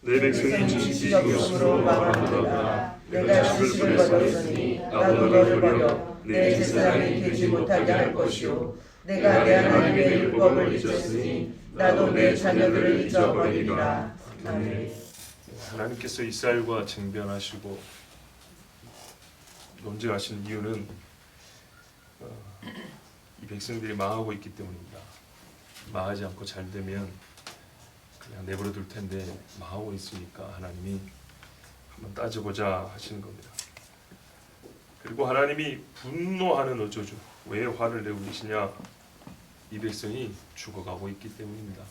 내 백성이 지식이 없음으로 말하노라. 내가 지식을 버렸으니 나도 너를 버려 내 제사장이 되지 못하게 할 것이요 내가 내 하나님의 율법을 잊었으니 나도 내 자녀들을 잊어버리리라. 아멘. 하나님께서 이스라엘과 쟁변하시고 논쟁하시는 이유는 이 백성들이 망하고 있기 때문입니다. 망하지 않고 잘 되면 그냥 내버려 둘 텐데 망하고 있으니까 하나님이 한번 따져보자 하시는 겁니다. 그리고 하나님이 분노하는 어조죠. 왜 화를 내고 계시냐? 이 백성이 죽어가고 있기 때문입니다.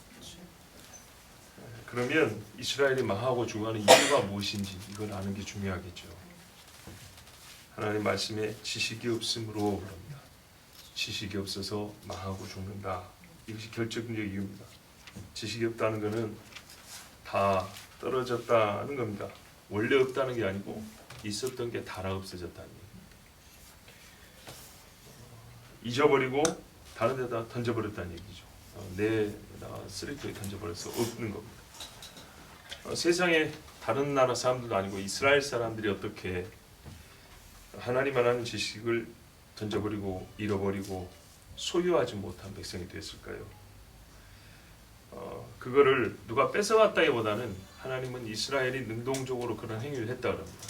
그러면 이스라엘이 망하고 죽어가는 이유가 무엇인지 이걸 아는 게 중요하겠죠. 하나님 말씀에 지식이 없으므로 그럽니다. 지식이 없어서 망하고 죽는다. 이것이 결정적 이유입니다. 지식이 없다는 것은 다 떨어졌다는 겁니다. 원래 없다는 게 아니고 있었던 게 다 없어졌다는 얘기입니다. 잊어버리고 다른 데다 던져버렸다는 얘기죠. 내가 쓰레기통에 던져버려서 없는 겁니다. 세상에 다른 나라 사람들도 아니고 이스라엘 사람들이 어떻게 하나님 하나님 지식을 던져버리고 잃어버리고 소유하지 못한 백성이 됐을까요? 그거를 누가 뺏어갔다기보다는 하나님은 이스라엘이 능동적으로 그런 행위를 했다 그럽니다.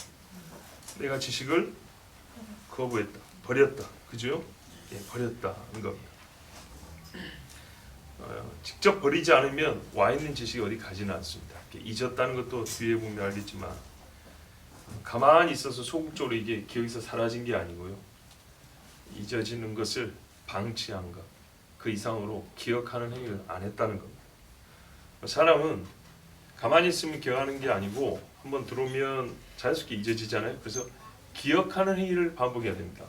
내가 지식을 거부했다, 버렸다, 그죠? 예, 버렸다는 겁니다. 직접 버리지 않으면 와 있는 지식이 어디 가지는 않습니다. 잊었다는 것도 뒤에 보면 알겠지만 가만히 있어서 소극적으로 이게 기억에서 사라진 게 아니고요. 잊어지는 것을 방치한 것, 그 이상으로 기억하는 행위를 안 했다는 겁니다. 사람은 가만히 있으면 기억하는 게 아니고 한번 들어오면 자연스럽게 잊어지잖아요. 그래서 기억하는 행위를 반복해야 됩니다.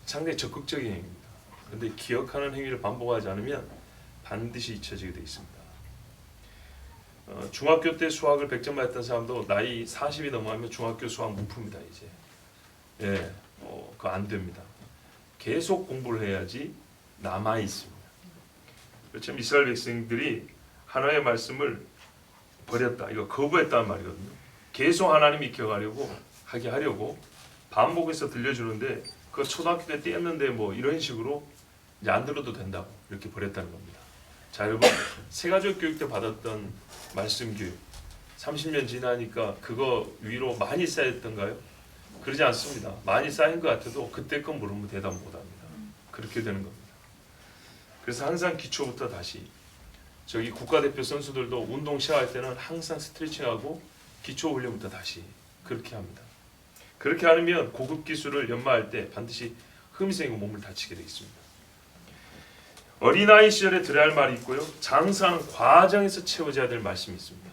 상당히 적극적인 행위입니다. 그런데 기억하는 행위를 반복하지 않으면 반드시 잊혀지게 되어 있습니다. 중학교 때 수학을 100점 맞았던 사람도 나이 40이 넘어가면 중학교 수학 무프입니다. 이제 예, 그거 안 됩니다. 계속 공부를 해야지 남아 있습니다. 그렇죠? 이스라엘 백성들이 하나님의 말씀을 버렸다, 이거 거부했다는 말이거든요. 계속 하나님이 기억하려고 하게 하려고 반복해서 들려주는데 그 초등학교 때 떼었는데 뭐 이런 식으로 이제 안 들어도 된다고 이렇게 버렸다는 겁니다. 자, 여러분, 세가족 교육 때 받았던 말씀 교육 30년 지나니까 그거 위로 많이 쌓였던가요? 그러지 않습니다. 많이 쌓인 것 같아도 그때 건 모르면 대답 못합니다. 그렇게 되는 겁니다. 그래서 항상 기초부터 다시, 저기 국가대표 선수들도 운동 시작할 때는 항상 스트레칭하고 기초 훈련부터 다시 그렇게 합니다. 그렇게 하면 고급 기술을 연마할 때 반드시 흠이 생기고 몸을 다치게 되어 있습니다. 어린아이 시절에 들어야 할 말이 있고요. 장사하는 과정에서 채워져야 될 말씀이 있습니다.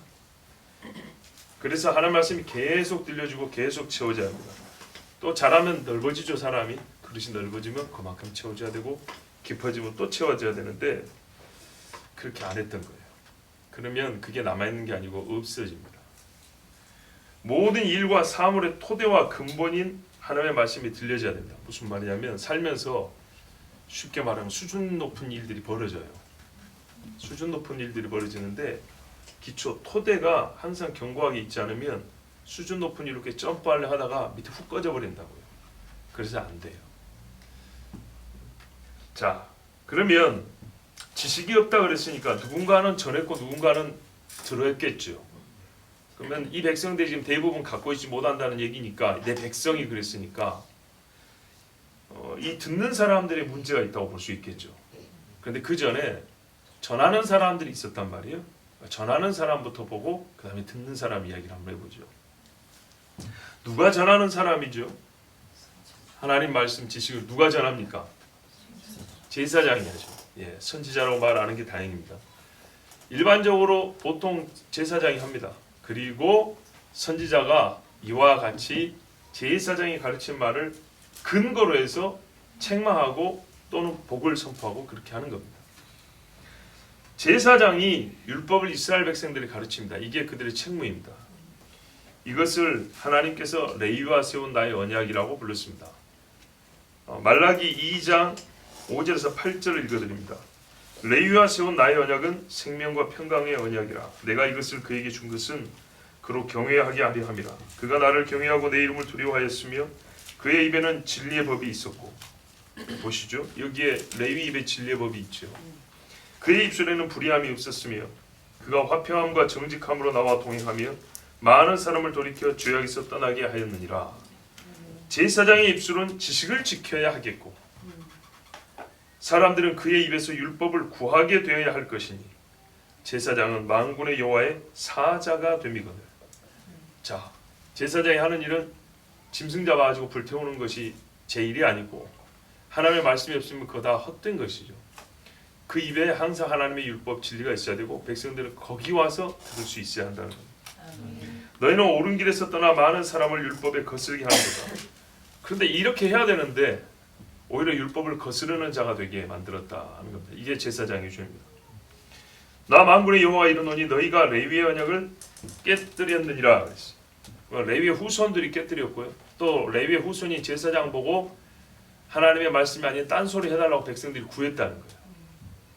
그래서 하나님 말씀이 계속 들려주고 계속 채워져야 합니다. 또 잘하면 넓어지죠. 사람이 그릇이 넓어지면 그만큼 채워져야 되고 깊어지면 또 채워져야 되는데 그렇게 안 했던 거예요. 그러면 그게 남아있는 게 아니고 없어집니다. 모든 일과 사물의 토대와 근본인 하나님의 말씀이 들려져야 됩니다. 무슨 말이냐면 살면서 쉽게 말하면 수준 높은 일들이 벌어져요. 수준 높은 일들이 벌어지는데 기초 토대가 항상 견고하게 있지 않으면 수준 높은 일로 이렇게 점프하려 하다가 밑에 훅 꺼져버린다고요. 그래서 안 돼요. 자, 그러면 지식이 없다 그랬으니까 누군가는 전했고 누군가는 들었겠죠. 그러면 이 백성들이 지금 대부분 갖고 있지 못한다는 얘기니까 내 백성이 그랬으니까 이 듣는 사람들의 문제가 있다고 볼 수 있겠죠. 그런데 그 전에 전하는 사람들이 있었단 말이에요. 전하는 사람부터 보고 그 다음에 듣는 사람 이야기를 한번 해보죠. 누가 전하는 사람이죠? 하나님 말씀 지식을 누가 전합니까? 제사장이 하죠. 예, 선지자라고 말 안 하는 게 다행입니다. 일반적으로 보통 제사장이 합니다. 그리고 선지자가 이와 같이 제사장이 가르친 말을 근거로 해서 책망하고 또는 복을 선포하고 그렇게 하는 겁니다. 제사장이 율법을 이스라엘 백성들이 가르칩니다. 이게 그들의 책무입니다. 이것을 하나님께서 레위와 세운 나의 언약이라고 불렀습니다. 말라기 2장 5절에서 8절을 읽어드립니다. 레위와 세운 나의 언약은 생명과 평강의 언약이라. 내가 이것을 그에게 준 것은 그로 경외하게 하려 함이라. 그가 나를 경외하고 내 이름을 두려워하였으며 그의 입에는 진리의 법이 있었고. 보시죠. 여기에 레위 입에 진리의 법이 있죠. 그의 입술에는 불의함이 없었으며 그가 화평함과 정직함으로 나와 동행하며 많은 사람을 돌이켜 죄악에서 떠나게 하였느니라. 제사장의 입술은 지식을 지켜야 하겠고 사람들은 그의 입에서 율법을 구하게 되어야 할 것이니 제사장은 만군의 여호와의 사자가 됨이거늘. 자, 제사장이 하는 일은 짐승 잡아가지고 불태우는 것이 제 일이 아니고 하나님의 말씀이 없으면 그거 다 헛된 것이죠. 그 입에 항상 하나님의 율법 진리가 있어야 되고 백성들은 거기 와서 들을 수 있어야 한다는 겁니다. 너희는 옳은 길에서 떠나 많은 사람을 율법에 거스르게 하는 거다. 그런데 이렇게 해야 되는데 오히려 율법을 거스르는 자가 되게 만들었다 하는 겁니다. 이게 제사장의 죄입니다. 나 만군의 여호와 이르노니 너희가 레위의 언약을 깨뜨렸느니라 그랬어요. 레위의 후손들이 깨뜨렸고요. 또 레위의 후손이 제사장 보고 하나님의 말씀이 아닌 딴소리 해달라고 백성들이 구했다는 거예요.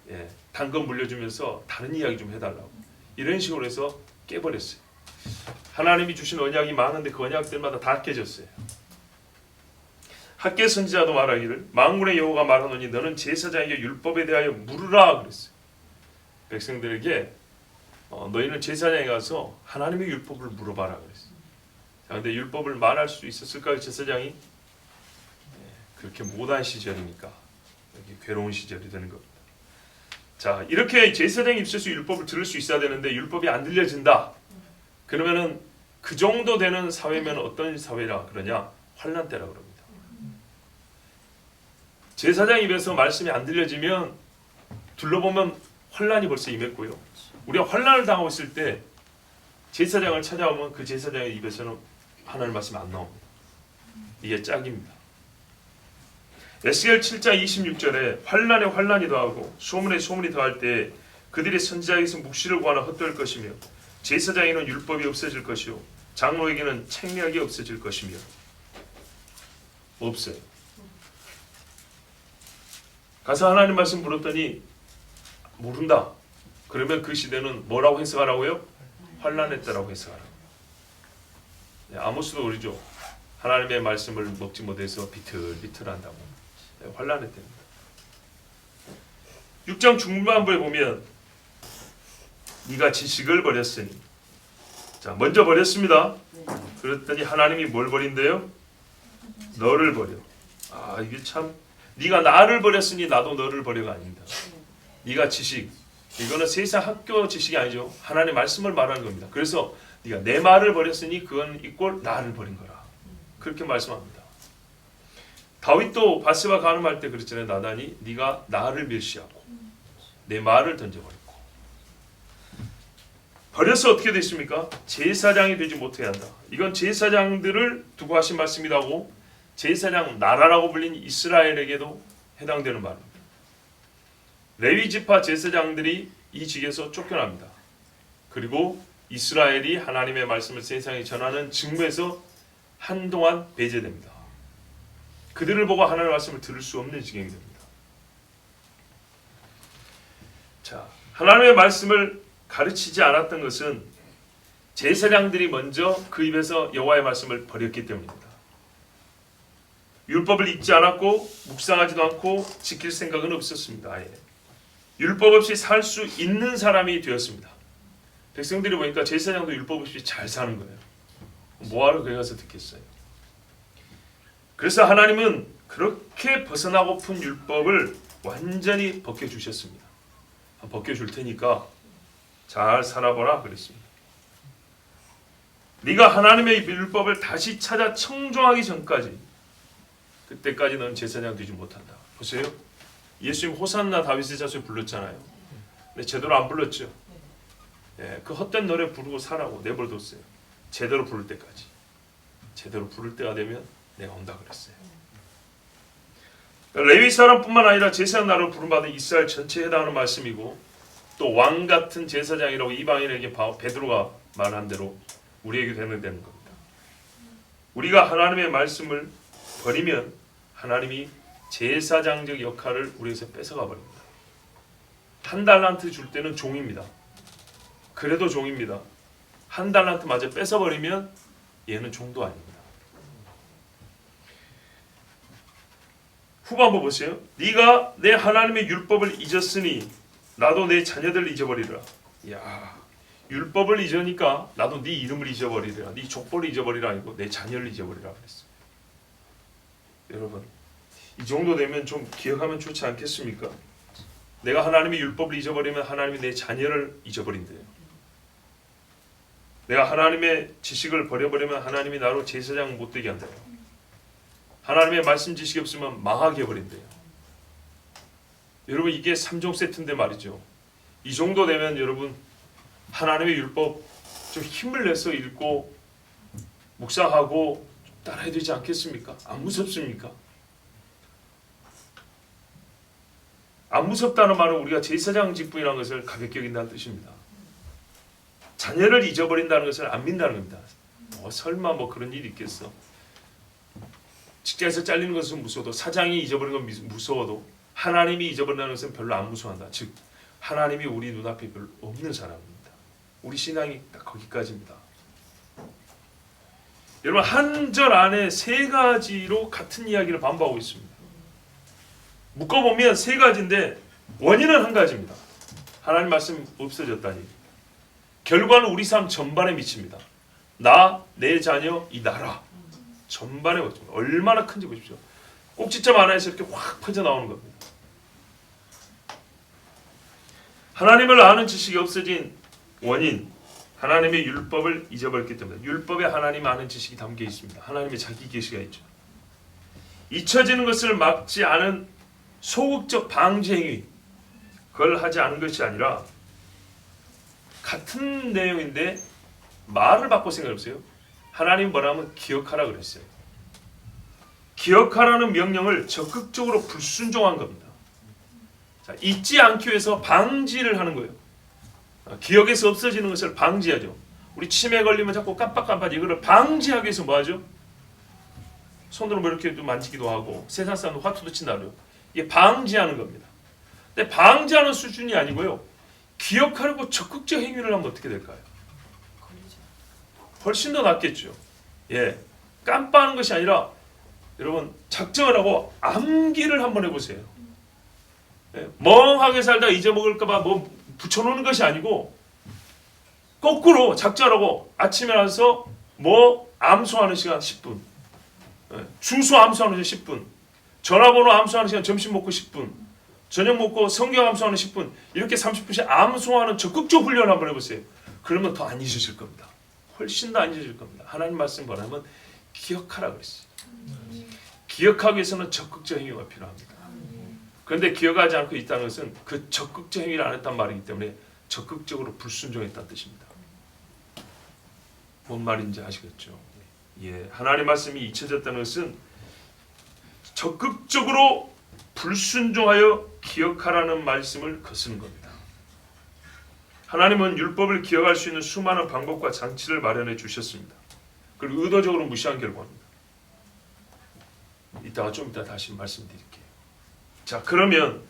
예, 단금 물려주면서 다른 이야기 좀 해달라고. 이런 식으로 해서 깨버렸어요. 하나님이 주신 언약이 많은데 그 언약들마다 다 깨졌어요. 학개 선지자도 말하기를 만군의 여호와가 말하노니 너는 제사장에게 율법에 대하여 물으라 그랬어요. 백성들에게 너희는 제사장에 가서 하나님의 율법을 물어봐라 그랬어요. 자, 근데 율법을 말할 수 있었을까요? 제사장이? 그렇게 못한 시절이니까 여기 괴로운 시절이 되는 겁니다. 자, 이렇게 제사장이 입술에서 율법을 들을 수 있어야 되는데 율법이 안 들려진다. 그러면은 그 정도 되는 사회면 어떤 사회라 그러냐? 환난 때라 그럽니다. 제사장 입에서 말씀이 안 들려지면 둘러보면 환난이 벌써 임했고요. 우리가 환난을 당하고 있을 때 제사장을 찾아오면 그 제사장의 입에서는 하나님 말씀이 안 나옵니다. 이게 짝입니다. 에스겔 7장 26절에 환난에 환난이 더하고 소문에 소문이 더할 때 그들이 선지자에게서 묵시를 구하나 헛될 것이며 제사장에게는 율법이 없어질 것이요 장로에게는 책략이 없어질 것이며 없어요. 가서 하나님 말씀 물었더니 모른다. 그러면 그 시대는 뭐라고 해석하라고요? 환난의 때라고 해석하라고. 아모스도 그러죠. 하나님의 말씀을 먹지 못해서 비틀비틀한다고. 환난의 때입니다. 6장 중반부에 보면 네가 지식을 버렸으니 자 먼저 버렸습니다. 그랬더니 하나님이 뭘 버린대요? 너를 버려. 아 이게 참 네가 나를 버렸으니 나도 너를 버려가 아닙니다. 네가 지식 이거는 세상 학교 지식이 아니죠. 하나님의 말씀을 말하는 겁니다. 그래서 네가 내 말을 버렸으니 그건 이꼴 나를 버린 거라. 그렇게 말씀합니다. 다윗도 바세바 간음할 때 그랬잖아요. 나단이 네가 나를 멸시하고 내 말을 던져버렸고 버려서 어떻게 됐습니까? 제사장이 되지 못해야 한다. 이건 제사장들을 두고 하신 말씀이라고 제사장 나라라고 불린 이스라엘에게도 해당되는 말입니다. 레위 지파 제사장들이 이 직에서 쫓겨납니다. 그리고 이스라엘이 하나님의 말씀을 세상에 전하는 직무에서 한동안 배제됩니다. 그들을 보고 하나님의 말씀을 들을 수 없는 지경이 됩니다. 자, 하나님의 말씀을 가르치지 않았던 것은 제사장들이 먼저 그 입에서 여호와의 말씀을 버렸기 때문입니다. 율법을 읽지 않았고 묵상하지도 않고 지킬 생각은 없었습니다. 아예. 율법 없이 살 수 있는 사람이 되었습니다. 백성들이 보니까 제사장도 율법 없이 잘 사는 거예요. 뭐하러 거기 가서 듣겠어요. 그래서 하나님은 그렇게 벗어나고픈 율법을 완전히 벗겨주셨습니다. 벗겨줄 테니까 잘 살아보라 그랬습니다. 네가 하나님의 율법을 다시 찾아 청종하기 전까지 그때까지 넌 제사장 되지 못한다. 보세요. 예수님 호산나 다윗의 자손 불렀잖아요. 근데 제대로 안 불렀죠. 예, 그 헛된 노래 부르고 사라고 내버려뒀어요. 제대로 부를 때까지. 제대로 부를 때가 되면 내가 온다 그랬어요. 레위 사람뿐만 아니라 제사장 나라로 부름받은 이스라엘 전체에 해당하는 말씀이고 또 왕 같은 제사장이라고 이방인에게 베드로가 말한 대로 우리에게 되는 겁니다. 우리가 하나님의 말씀을 버리면 하나님이 제사장적 역할을 우리에게서 뺏어가 버립니다. 한 달란트 줄 때는 종입니다. 그래도 종입니다. 한 달란트 마저 뺏어버리면 얘는 종도 아닙니다. 후반부 보세요. 네가 내 하나님의 율법을 잊었으니 나도 내 자녀들을 잊어버리리라. 야, 율법을 잊으니까 나도 네 이름을 잊어버리리라. 네 족보를 잊어버리라 아니고 내 자녀를 잊어버리라 그랬어요. 여러분, 이 정도 되면 좀 기억하면 좋지 않겠습니까? 내가 하나님의 율법을 잊어버리면 하나님이 내 자녀를 잊어버린대요. 내가 하나님의 지식을 버려버리면 하나님이 나로 제사장 못 되게 한대요. 하나님의 말씀 지식이 없으면 망하게 해버린대요. 여러분, 이게 3종 세트인데 말이죠. 이 정도 되면 여러분 하나님의 율법 좀 힘을 내서 읽고 묵상하고 따라야 되지 않겠습니까? 안 무섭습니까? 안 무섭다는 말은 우리가 제사장 직분이라는 것을 가볍게 여긴다는 뜻입니다. 자녀를 잊어버린다는 것을 안 믿는다는 겁니다. 설마 뭐 그런 일이 있겠어. 직장에서 잘리는 것은 무서워도, 사장이 잊어버리는 건 무서워도 하나님이 잊어버린다는 것은 별로 안 무서워한다. 즉 하나님이 우리 눈앞에 별로 없는 사람입니다. 우리 신앙이 딱 거기까지입니다. 여러분, 한 절 안에 세 가지로 같은 이야기를 반복하고 있습니다. 묶어보면 세 가지인데 원인은 한 가지입니다. 하나님 말씀 없어졌다니. 결과는 우리 삶 전반에 미칩니다. 나, 내 자녀, 이 나라 전반에 미칩니다. 얼마나 큰지 보십시오. 꼭지점 하나에서 이렇게 확 퍼져나오는 겁니다. 하나님을 아는 지식이 없어진 원인, 하나님의 율법을 잊어버렸기 때문에. 율법에 하나님 아는 지식이 담겨 있습니다. 하나님의 자기 계시가 있죠. 잊혀지는 것을 막지 않은 소극적 방지 행위, 그걸 하지 않은 것이 아니라 같은 내용인데 말을 바꿔 생각해보세요. 하나님 뭐라면 기억하라 그랬어요. 기억하라는 명령을 적극적으로 불순종한 겁니다. 자, 잊지 않기 위해서 방지를 하는 거예요. 기억에서 없어지는 것을 방지하죠. 우리 치매 걸리면 자꾸 깜빡깜빡 이거를 방지하기 위해서 뭐하죠? 손으로 뭐 이렇게 만지기도 하고 세상 사람도 화투도 친다고요. 이게 방지하는 겁니다. 근데 방지하는 수준이 아니고요. 기억하려고 적극적 행위를 하면 어떻게 될까요? 훨씬 더 낫겠죠. 예, 깜빡하는 것이 아니라 여러분 작정을 하고 암기를 한번 해보세요. 예, 멍하게 살다 잊어먹을까봐 뭐 붙여놓는 것이 아니고 거꾸로 작정하고 아침에 나서 뭐 암송하는 시간 10분, 예, 주소 암송하는 시간 10분, 전화번호 암송하는 시간 점심 먹고 10분, 저녁 먹고 성경 암송하는 10분, 이렇게 30분씩 암송하는 적극적 훈련을 한번 해보세요. 그러면 더 안 잊으실 겁니다. 훨씬 더 안 잊으실 겁니다. 하나님 말씀 뭐냐면 기억하라 그랬어요. 기억하기 위해서는 적극적 행위가 필요합니다. 그런데 기억하지 않고 있다는 것은 그 적극적 행위를 안 했단 말이기 때문에 적극적으로 불순종했다는 뜻입니다. 뭔 말인지 아시겠죠? 예, 하나님 말씀이 잊혀졌다는 것은 적극적으로 불순종하여 기억하라는 말씀을 거스는 겁니다. 하나님은 율법을 기억할 수 있는 수많은 방법과 장치를 마련해 주셨습니다. 그리고 의도적으로 무시한 결과입니다. 이따가 좀 이따 다시 말씀드릴게요. 자, 그러면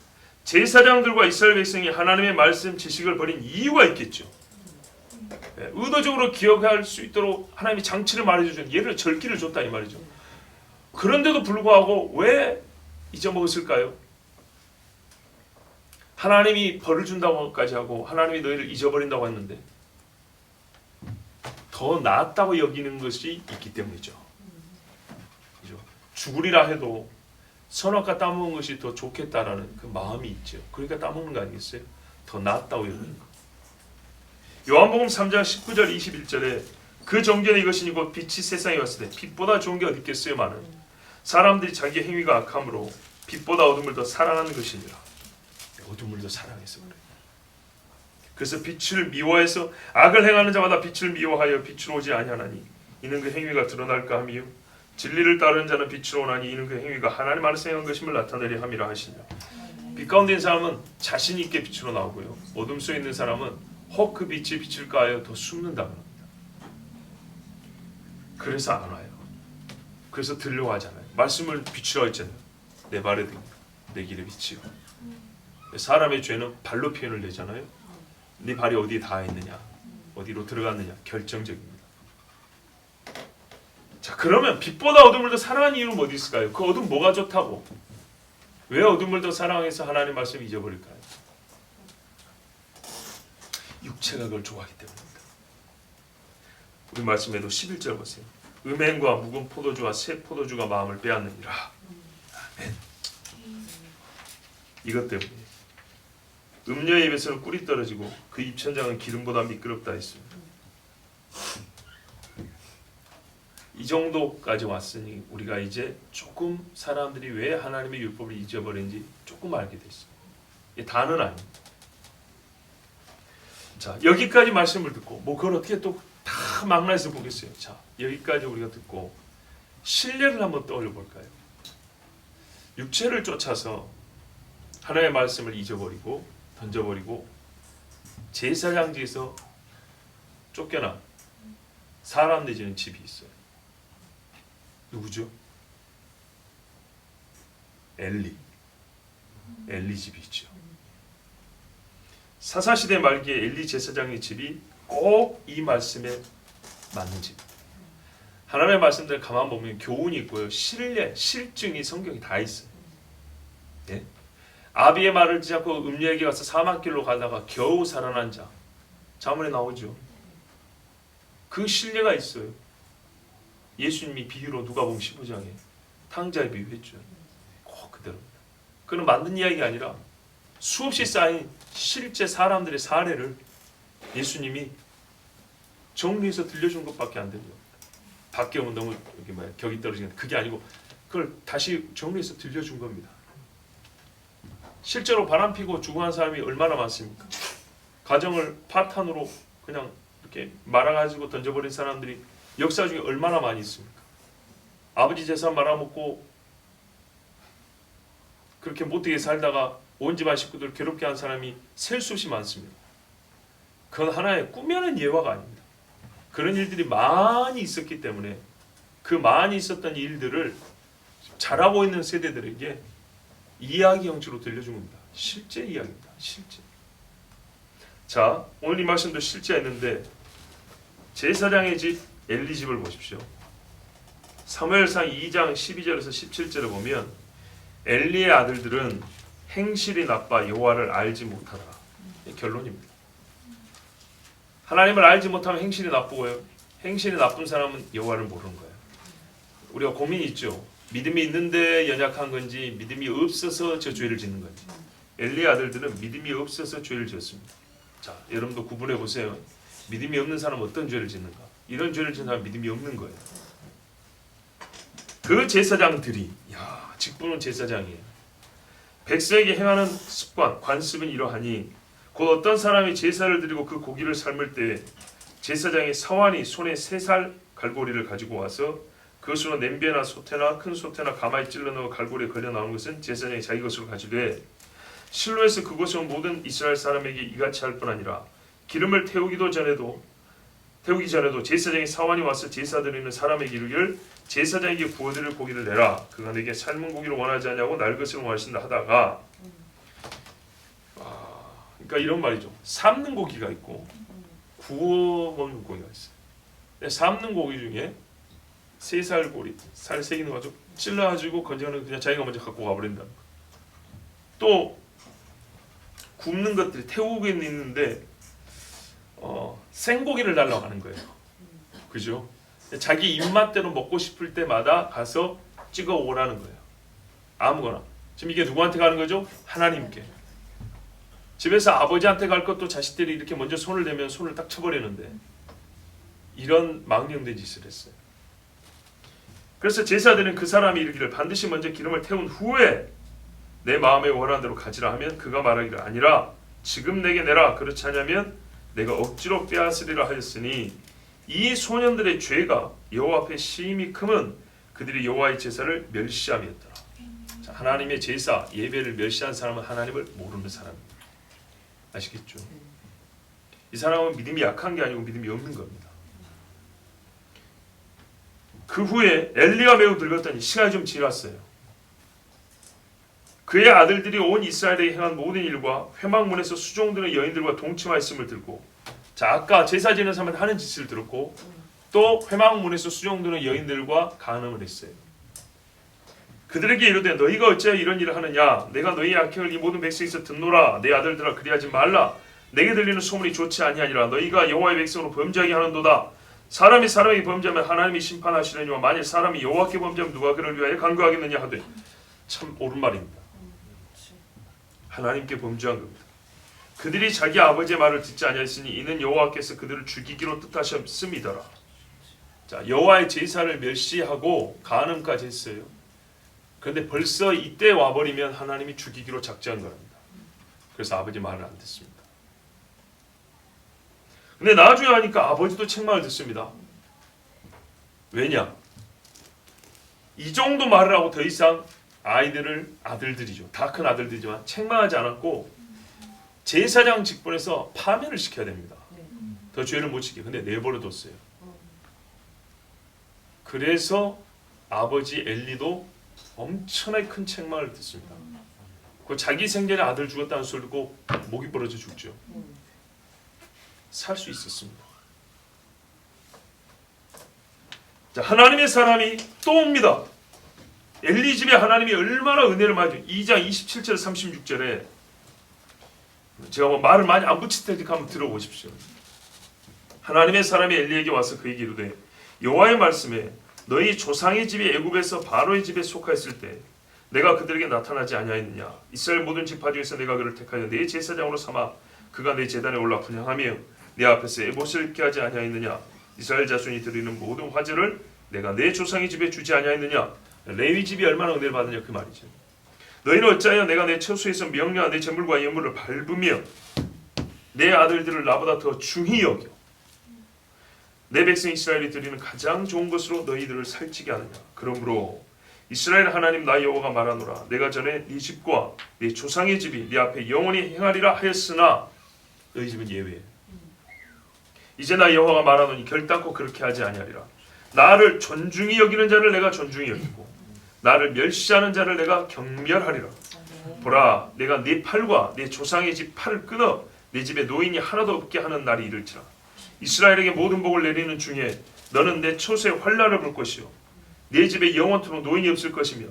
제사장들과 이스라엘 백성이 하나님의 말씀 지식을 버린 이유가 있겠죠. 네, 의도적으로 기억할 수 있도록 하나님이 장치를 마련해주셨는데 예를 들어 절기를 줬다 이 말이죠. 그런데도 불구하고 왜 잊어먹었을까요? 하나님이 벌을 준다고까지 하고 하나님이 너희를 잊어버린다고 했는데 더 낫다고 여기는 것이 있기 때문이죠. 그죠? 죽으리라 해도 선악과 따먹은 것이 더 좋겠다라는 그 마음이 있죠. 그러니까 따먹는 거 아니겠어요? 더 낫다고 여기는 거. 요한복음 3장 19절 21절에 그 정견이 이것이니 곧 빛이 세상에 왔을 때 빛보다 좋은 게 어디 있겠어요? 많은 사람들이 자기 행위가 악함으로 빛보다 어둠을 더 사랑하는 것이니라. 어둠을 더 사랑해서 그래요. 그래서 빛을 미워해서 악을 행하는 자마다 빛을 미워하여 빛으로 오지 아니하나니 이는 그 행위가 드러날까 함이요 진리를 따르는 자는 빛으로 오나니 이는 그 행위가 하나님 안에서 행한 것임을 나타내려 함이라 하시니라. 빛 가운데 있는 사람은 자신 있게 빛으로 나오고요. 어둠 속에 있는 사람은 혹 그 빛이 비칠까 하여 더 숨는다 합니다. 그래서 안 와요. 그래서 들려고 하잖아요. 말씀을 비추라 했잖아요. 내 발에 등 내 길에 비치고. 사람의 죄는 발로 표현을 내잖아요. 네 발이 어디에 닿아있느냐, 어디로 들어갔느냐, 결정적입니다. 자, 그러면 빛보다 어둠을 더 사랑하는 이유는 어디 있을까요? 그 어둠 뭐가 좋다고? 왜 어둠을 더 사랑해서 하나님의 말씀을 잊어버릴까요? 육체가 그걸 좋아하기 때문입니다. 우리 말씀에도 11절 보세요. 음행과 묵은 포도주와 새 포도주가 마음을 빼앗느니라. 아멘. 이것 때문에 음녀의 입에서는 꿀이 떨어지고 그 입천장은 기름보다 미끄럽다 했습니다. 이 정도까지 왔으니 우리가 이제 조금 사람들이 왜 하나님의 율법을 잊어버린지 조금 알게 됐습니다. 이게 다는 아닙니다. 자, 여기까지 말씀을 듣고 뭐 그걸 어떻게 또 다 망라해서 보겠어요. 자, 여기까지 우리가 듣고 신뢰를 한번 떠올려 볼까요? 육체를 쫓아서 하나님의 말씀을 잊어버리고 던져버리고 제사장지에서 쫓겨난 사람 내지는 집이 있어요. 누구죠? 엘리 집이 있죠. 사사시대 말기에 엘리 제사장의 집이 꼭 이 말씀에 맞는 집. 하나님의 말씀들 가만 보면 교훈이 있고요, 신뢰, 실증이 성경에 다 있어요. 예? 아비의 말을 듣지 않고 음녀에게 가서 사막길로 가다가 겨우 살아난 자, 자문에 나오죠. 그 신뢰가 있어요. 예수님이 비유로 누가복음 15장에 탕자의 비유했죠. 꼭 그대로입니다. 그건 만든 이야기가 아니라 수없이 쌓인 실제 사람들의 사례를 예수님이 정리해서 들려준 것밖에 안 됩니다. 밖에 오면 너무 격이 떨어지는 그게 아니고 그걸 다시 정리해서 들려준 겁니다. 실제로 바람 피고 죽어간 사람이 얼마나 많습니까? 가정을 파탄으로 그냥 이렇게 말아가지고 던져버린 사람들이 역사 중에 얼마나 많이 있습니까? 아버지 재산 말아먹고 그렇게 못되게 살다가 온 집안 식구들 괴롭게 한 사람이 셀 수 없이 많습니다. 그건 하나의 꾸며낸 예화가 아닙니다. 그런 일들이 많이 있었기 때문에 그 많이 있었던 일들을 자라고 있는 세대들에게 이야기 형식으로 들려준 겁니다. 실제 이야기입니다. 실제. 자, 오늘 이 말씀도 실제였는데 제사장의 집 엘리 집을 보십시오. 사무엘상 2장 12절에서 17절을 보면 엘리의 아들들은 행실이 나빠 여호와를 알지 못하더라. 결론입니다. 하나님을 알지 못하면 행실이 나쁘고요, 행실이 나쁜 사람은 여호와를 모르는 거예요. 우리가 고민이 있죠. 믿음이 있는데 연약한 건지 믿음이 없어서 저 죄를 짓는 건지. 엘리의 아들들은 믿음이 없어서 죄를 지었습니다. 자, 여러분도 구분해 보세요. 믿음이 없는 사람은 어떤 죄를 짓는가? 이런 죄를 짓는 사람은 믿음이 없는 거예요. 그 제사장들이, 직분은 제사장이에요. 백성에게 행하는 습관, 관습은 이러하니 곧 어떤 사람이 제사를 드리고 그 고기를 삶을 때 제사장이 사환이 손에 3살 갈고리를 가지고 와서 그것으로 냄비나 소태나 큰 소태나 가마에 찔러 넣어 갈고리에 걸려 나오는 것은 제사장이 자기 것으로 가지되 실로에서 그것을 모든 이스라엘 사람에게 이같이 할 뿐 아니라 기름을 태우기 전에도 제사장이 사환이 와서 제사 드리는 사람에게 이르기를 제사장에게 구워드릴 고기를 내라. 그가 내게 삶은 고기를 원하지 않냐고 날 것을 원하신다 하다가, 그러니까 이런 말이죠. 삶는 고기가 있고 구워 먹는 고기가 있어요. 삶는 고기 중에 3살 고리, 살 3개 넣어가지고 찔러가지고 건져는 그냥 자기가 먼저 갖고 가버린다. 또 굽는 것들이 태우고 있는데 생고기를 달라고 하는 거예요. 그죠? 자기 입맛대로 먹고 싶을 때마다 가서 찍어 오라는 거예요. 아무거나. 지금 이게 누구한테 가는 거죠? 하나님께. 집에서 아버지한테 갈 것도 자식들이 이렇게 먼저 손을 대면 손을 딱 쳐버리는데 이런 망령된 짓을 했어요. 그래서 제사들은 그 사람이 이르기를 반드시 먼저 기름을 태운 후에 내 마음에 원하는 대로 가지라 하면 그가 말하기를 아니라 지금 내게 내라. 그렇지 않으면 내가 억지로 빼앗으리라 하였으니 이 소년들의 죄가 여호와 앞에 심히 크면 그들이 여호와의 제사를 멸시함이었더라. 자, 하나님의 제사 예배를 멸시한 사람은 하나님을 모르는 사람입니다. 아시겠죠? 이 사람은 믿음이 약한 게 아니고 믿음이 없는 겁니다. 그 후에 엘리가 매우 늙었더니 시간이 좀 지났어요. 그의 아들들이 온 이스라엘에 행한 모든 일과 회막문에서 수종드는 여인들과 동침하였음을 들고, 자 아까 제사 지는 사람한테 하는 짓을 들었고 또 회막문에서 수종드는 여인들과 간음을 했어요. 그들에게 이르되 너희가 어찌하여 이런 일을 하느냐? 내가 너희의 악행을 이 모든 백성에서 듣노라. 내 아들들아 그리하지 말라. 내게 들리는 소문이 좋지 아니하니라. 너희가 여호와의 백성으로 범죄하게 하는도다. 사람이 사람에게 범죄하면 하나님이 심판하시느니와 만일 사람이 여호와께 범죄하면 누가 그를 위하여 간구하겠느냐 하되, 참 옳은 말입니다. 하나님께 범죄한 겁니다. 그들이 자기 아버지의 말을 듣지 아니하였으니 이는 여호와께서 그들을 죽이기로 뜻하셨음이더라. 자, 여호와의 제사를 멸시하고 간음까지 했어요. 그런데 벌써 이때 와버리면 하나님이 죽이기로 작정한 겁니다. 그래서 아버지 말을 안 듣습니다. 근데 나중에 하니까 아버지도 책망을 듣습니다. 왜냐? 이 정도 말을 하고 더 이상 아들들이죠. 다 큰 아들들이지만 책망하지 않았고 제사장 직분에서 파면을 시켜야 됩니다. 더 죄를 못 지게. 근데 내버려뒀어요. 그래서 아버지 엘리도 엄청나게 큰 책망을 듣습니다. 그 자기 생전에 아들 죽었다는 소리 듣고 목이 부러져 죽죠. 살 수 있었습니다. 자, 하나님의 사람이 또 옵니다. 엘리 집에 하나님이 얼마나 은혜를 많이 줘. 2장 27절 36절에 제가 뭐 말을 많이 안 붙일 테니까 한번 들어보십시오. 하나님의 사람이 엘리에게 와서 그에게 이르되 여호와의 말씀에 너희 조상의 집이 애굽에서 바로의 집에 속하였을 때 내가 그들에게 나타나지 아니하였느냐? 이스라엘 모든 지파 중에서 내가 그를 택하여 내 제사장으로 삼아 그가 내 제단에 올라 분향하며 내 앞에서 에봇을 입게 하지 아니하였느냐? 이스라엘 자손이 드리는 모든 화제를 내가 내 조상의 집에 주지 아니하였느냐? 레위 집이 얼마나 은혜를 받느냐 그 말이죠. 너희는 어찌하여 내가 내 처소에서 명령한 내 제물과 예물을 밟으며 내 아들들을 나보다 더 중히 여겨 내 백성 이스라엘이 드리는 가장 좋은 것으로 너희들을 살찌게 하느냐? 그러므로 이스라엘 하나님 나 여호와가 말하노라. 내가 전에 네 집과 네 조상의 집이 네 앞에 영원히 행하리라 하였으나 너희 집은 예외예요. 이제 나 여호와가 말하노니 결단코 그렇게 하지 아니하리라. 나를 존중히 여기는 자를 내가 존중히 여기고 나를 멸시하는 자를 내가 경멸하리라. 보라, 내가 네 팔과 네 조상의 집 팔을 끊어 네 집에 노인이 하나도 없게 하는 날이 이를지라. 이스라엘에게 모든 복을 내리는 중에 너는 내 처소에 환난을 볼 것이요 네 집에 영원토록 노인이 없을 것이며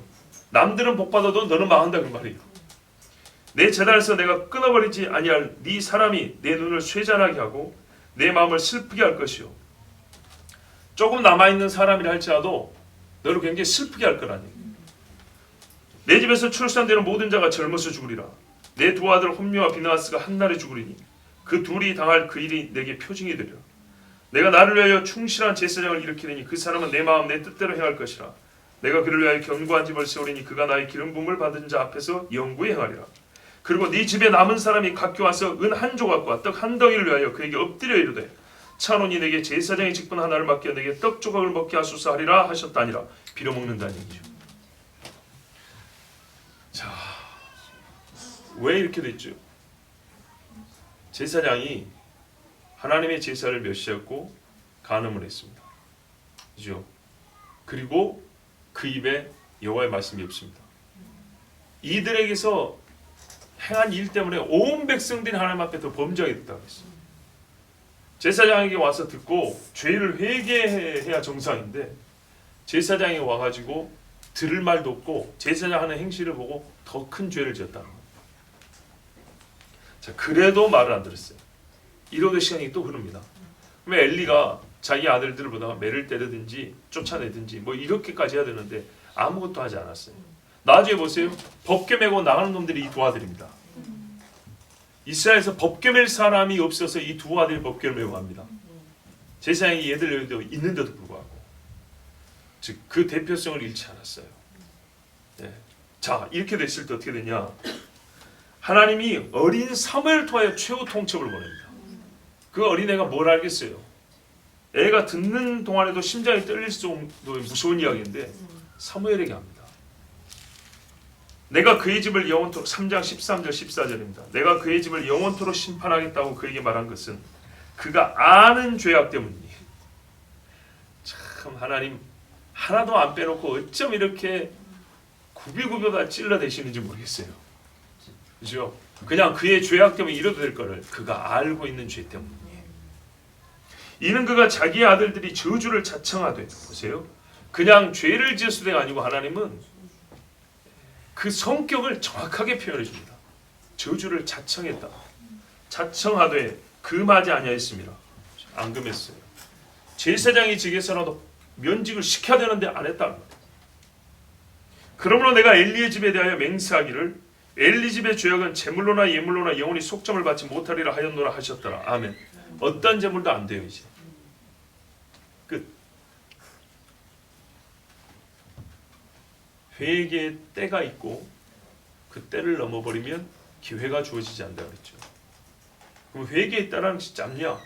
남들은 복받아도 너는 망한다 그 말이에요. 내 제단에서 내가 끊어버리지 아니할 네 사람이 내 눈을 쇠잔하게 하고 내 마음을 슬프게 할 것이요 조금 남아있는 사람이라 할지라도 너를 굉장히 슬프게 할 거라니. 내 집에서 출산되는 모든 자가 젊어서 죽으리라. 내 두 아들 홈리와 비나하스가 한날에 죽으리니 그 둘이 당할 그 일이 내게 표징이 되리라. 내가 나를 위하여 충실한 제사장을 일으키리니 그 사람은 내 마음 내 뜻대로 행할 것이라. 내가 그를 위하여 견고한 집을 세우리니 그가 나의 기름 부음을 받은 자 앞에서 영구히 행하리라. 그리고 네 집에 남은 사람이 각기 와서 은 한 조각과 떡 한 덩이를 위하여 그에게 엎드려 이르되 차논이 내게 제사장의 직분 하나를 맡겨 내게 떡 조각을 먹게 하소서 하리라 하셨다니라. 빌어먹는다는 얘기죠. 자, 왜 이렇게 됐죠? 제사장이 하나님의 제사를 멸시했고 간음을 했습니다. 그죠? 그리고 그 입에 여호와의 말씀이 없습니다. 이들에게서 행한 일 때문에 온 백성들이 하나님 앞에 더 범죄하게 됐다고 했어요. 제사장에게 와서 듣고 죄를 회개해야 정상인데 제사장이 와가지고 들을 말도 없고 제사장 하는 행실을 보고 더 큰 죄를 지었다는 거예요. 자, 그래도 말을 안 들었어요. 이러던 시간이 또 흐릅니다. 그러면 엘리가 자기 아들들을 보다가 매를 때리든지 쫓아내든지 뭐 이렇게까지 해야 되는데 아무것도 하지 않았어요. 나중에 보세요. 법궤 메고 나가는 놈들이 이 두 아들입니다. 이스라엘에서 법궤 맬 사람이 없어서 이 두 아들이 법궤를 메고 갑니다. 제사장이 얘들 여기도 있는데도 불구하고 즉 그 대표성을 잃지 않았어요. 네. 자, 이렇게 됐을 때 어떻게 되냐? 하나님이 어린 사무엘을 통하여 최후 통첩을 보냅니다. 그 어린애가 뭘 알겠어요? 애가 듣는 동안에도 심장이 떨릴 정도의 무서운 이야기인데 사무엘에게 합니다. 내가 그의 집을 영원토록 3장 13절 14절입니다. 내가 그의 집을 영원토록 심판하겠다고 그에게 말한 것은 그가 아는 죄악 때문이니. 참 하나님 하나도 안 빼놓고 어쩜 이렇게 굽이굽이가 찔러대시는지 모르겠어요. 그죠? 그냥 그의 죄악 때문에 이래도 될 거를 그가 알고 있는 죄 때문이에요. 이는 그가 자기의 아들들이 저주를 자청하되, 보세요. 그냥 죄를 지었으가 아니고 하나님은 그 성격을 정확하게 표현해 줍니다. 저주를 자청했다. 자청하되 금하지 아니하였습니다. 안 금했어요. 제사장이 즉에서라도 면직을 시켜야 되는데 안 했다는 거예요. 그러므로 내가 엘리의 집에 대하여 맹세하기를 엘리 집의 죄악은 제물로나 예물로나 영원히 속점을 받지 못하리라 하였노라 하셨더라. 아멘. 어떤 제물도 안 돼요. 이제 끝. 회개의 때가 있고 그 때를 넘어버리면 기회가 주어지지 않는다 그랬죠. 그럼 회개의 때라는 것이 짧냐?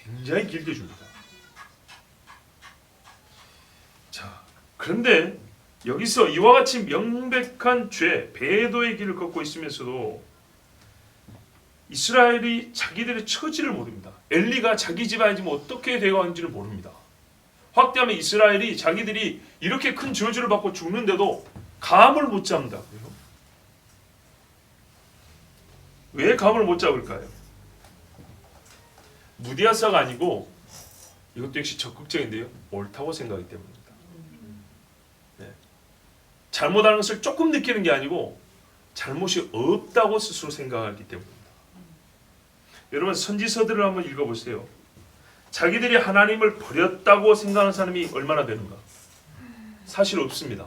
굉장히 길게 줍니다. 자, 그런데 여기서 이와 같이 명백한 죄, 배도의 길을 걷고 있으면서도 이스라엘이 자기들의 처지를 모릅니다. 엘리가 자기 집안이 지금 어떻게 되어가는지를 모릅니다. 확대하면 이스라엘이 자기들이 이렇게 큰 저주를 받고 죽는데도 감을 못 잡는다고요. 왜 감을 못 잡을까요? 무디아사가 아니고 이것도 역시 적극적인데요. 옳다고 생각하기 때문입니다. 네. 잘못하는 것을 조금 느끼는 게 아니고 잘못이 없다고 스스로 생각하기 때문입니다. 여러분 선지서들을 한번 읽어보세요. 자기들이 하나님을 버렸다고 생각하는 사람이 얼마나 되는가? 사실 없습니다.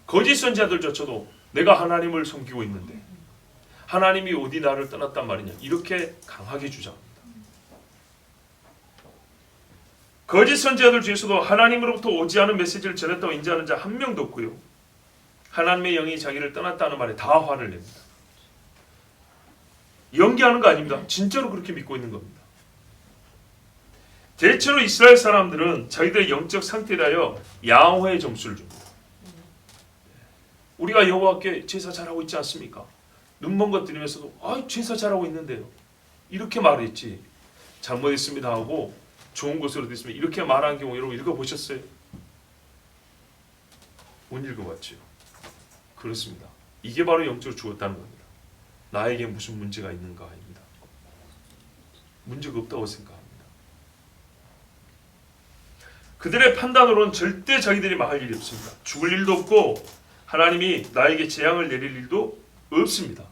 거짓 선지자들조차도 내가 하나님을 섬기고 있는데 하나님이 어디 나를 떠났단 말이냐 이렇게 강하게 주장합니다. 거짓 선지자들 중에서도 하나님으로부터 오지 않은 메시지를 전했다고 인지하는 자 한 명도 없고요. 하나님의 영이 자기를 떠났다는 말에 다 화를 냅니다. 연기하는 거 아닙니다. 진짜로 그렇게 믿고 있는 겁니다. 대체로 이스라엘 사람들은 자기들의 영적 상태에 대하여 야훼의 점수를 줍니다. 우리가 여호와께 제사 잘하고 있지 않습니까? 눈먼 것 들으면서도 제사 잘하고 있는데요. 이렇게 말했지. 잘못했습니다 하고 좋은 것으로 됐으면 이렇게 말한 경우 여러분 읽어보셨어요? 못 읽어봤죠. 그렇습니다. 이게 바로 영적으로 죽었다는 겁니다. 나에게 무슨 문제가 있는가 입니다. 문제가 없다고 생각합니다. 그들의 판단으로는 절대 자기들이 망할 일이 없습니다. 죽을 일도 없고 하나님이 나에게 재앙을 내릴 일도 없습니다.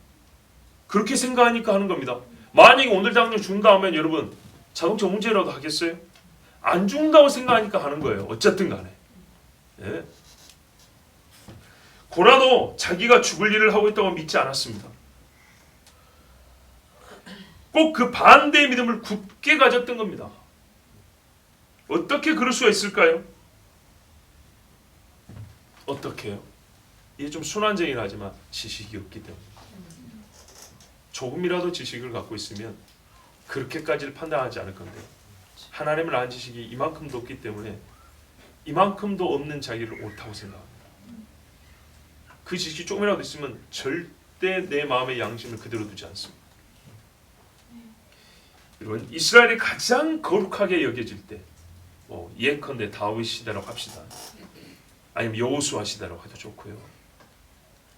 그렇게 생각하니까 하는 겁니다. 만약에 오늘 당장 죽는다 하면 여러분 자동차 운전이라도 하겠어요? 안 죽는다고 생각하니까 하는 거예요. 어쨌든 간에. 예. 고라도 자기가 죽을 일을 하고 있다고 믿지 않았습니다. 꼭 그 반대의 믿음을 굳게 가졌던 겁니다. 어떻게 그럴 수가 있을까요? 어떻게요? 이게 좀 순환적이긴 하지만 지식이 없기 때문입니다. 조금이라도 지식을 갖고 있으면 그렇게까지를 판단하지 않을 건데요. 하나님을 아는 지식이 이만큼도 없기 때문에 이만큼도 없는 자기를 옳다고 생각합니다. 그 지식이 조금이라도 있으면 절대 내 마음의 양심을 그대로 두지 않습니다. 여러분 이스라엘이 가장 거룩하게 여겨질 때 예컨대 다윗 시대라고 합시다. 아니면 여호수아 시대라고 해도 좋고요.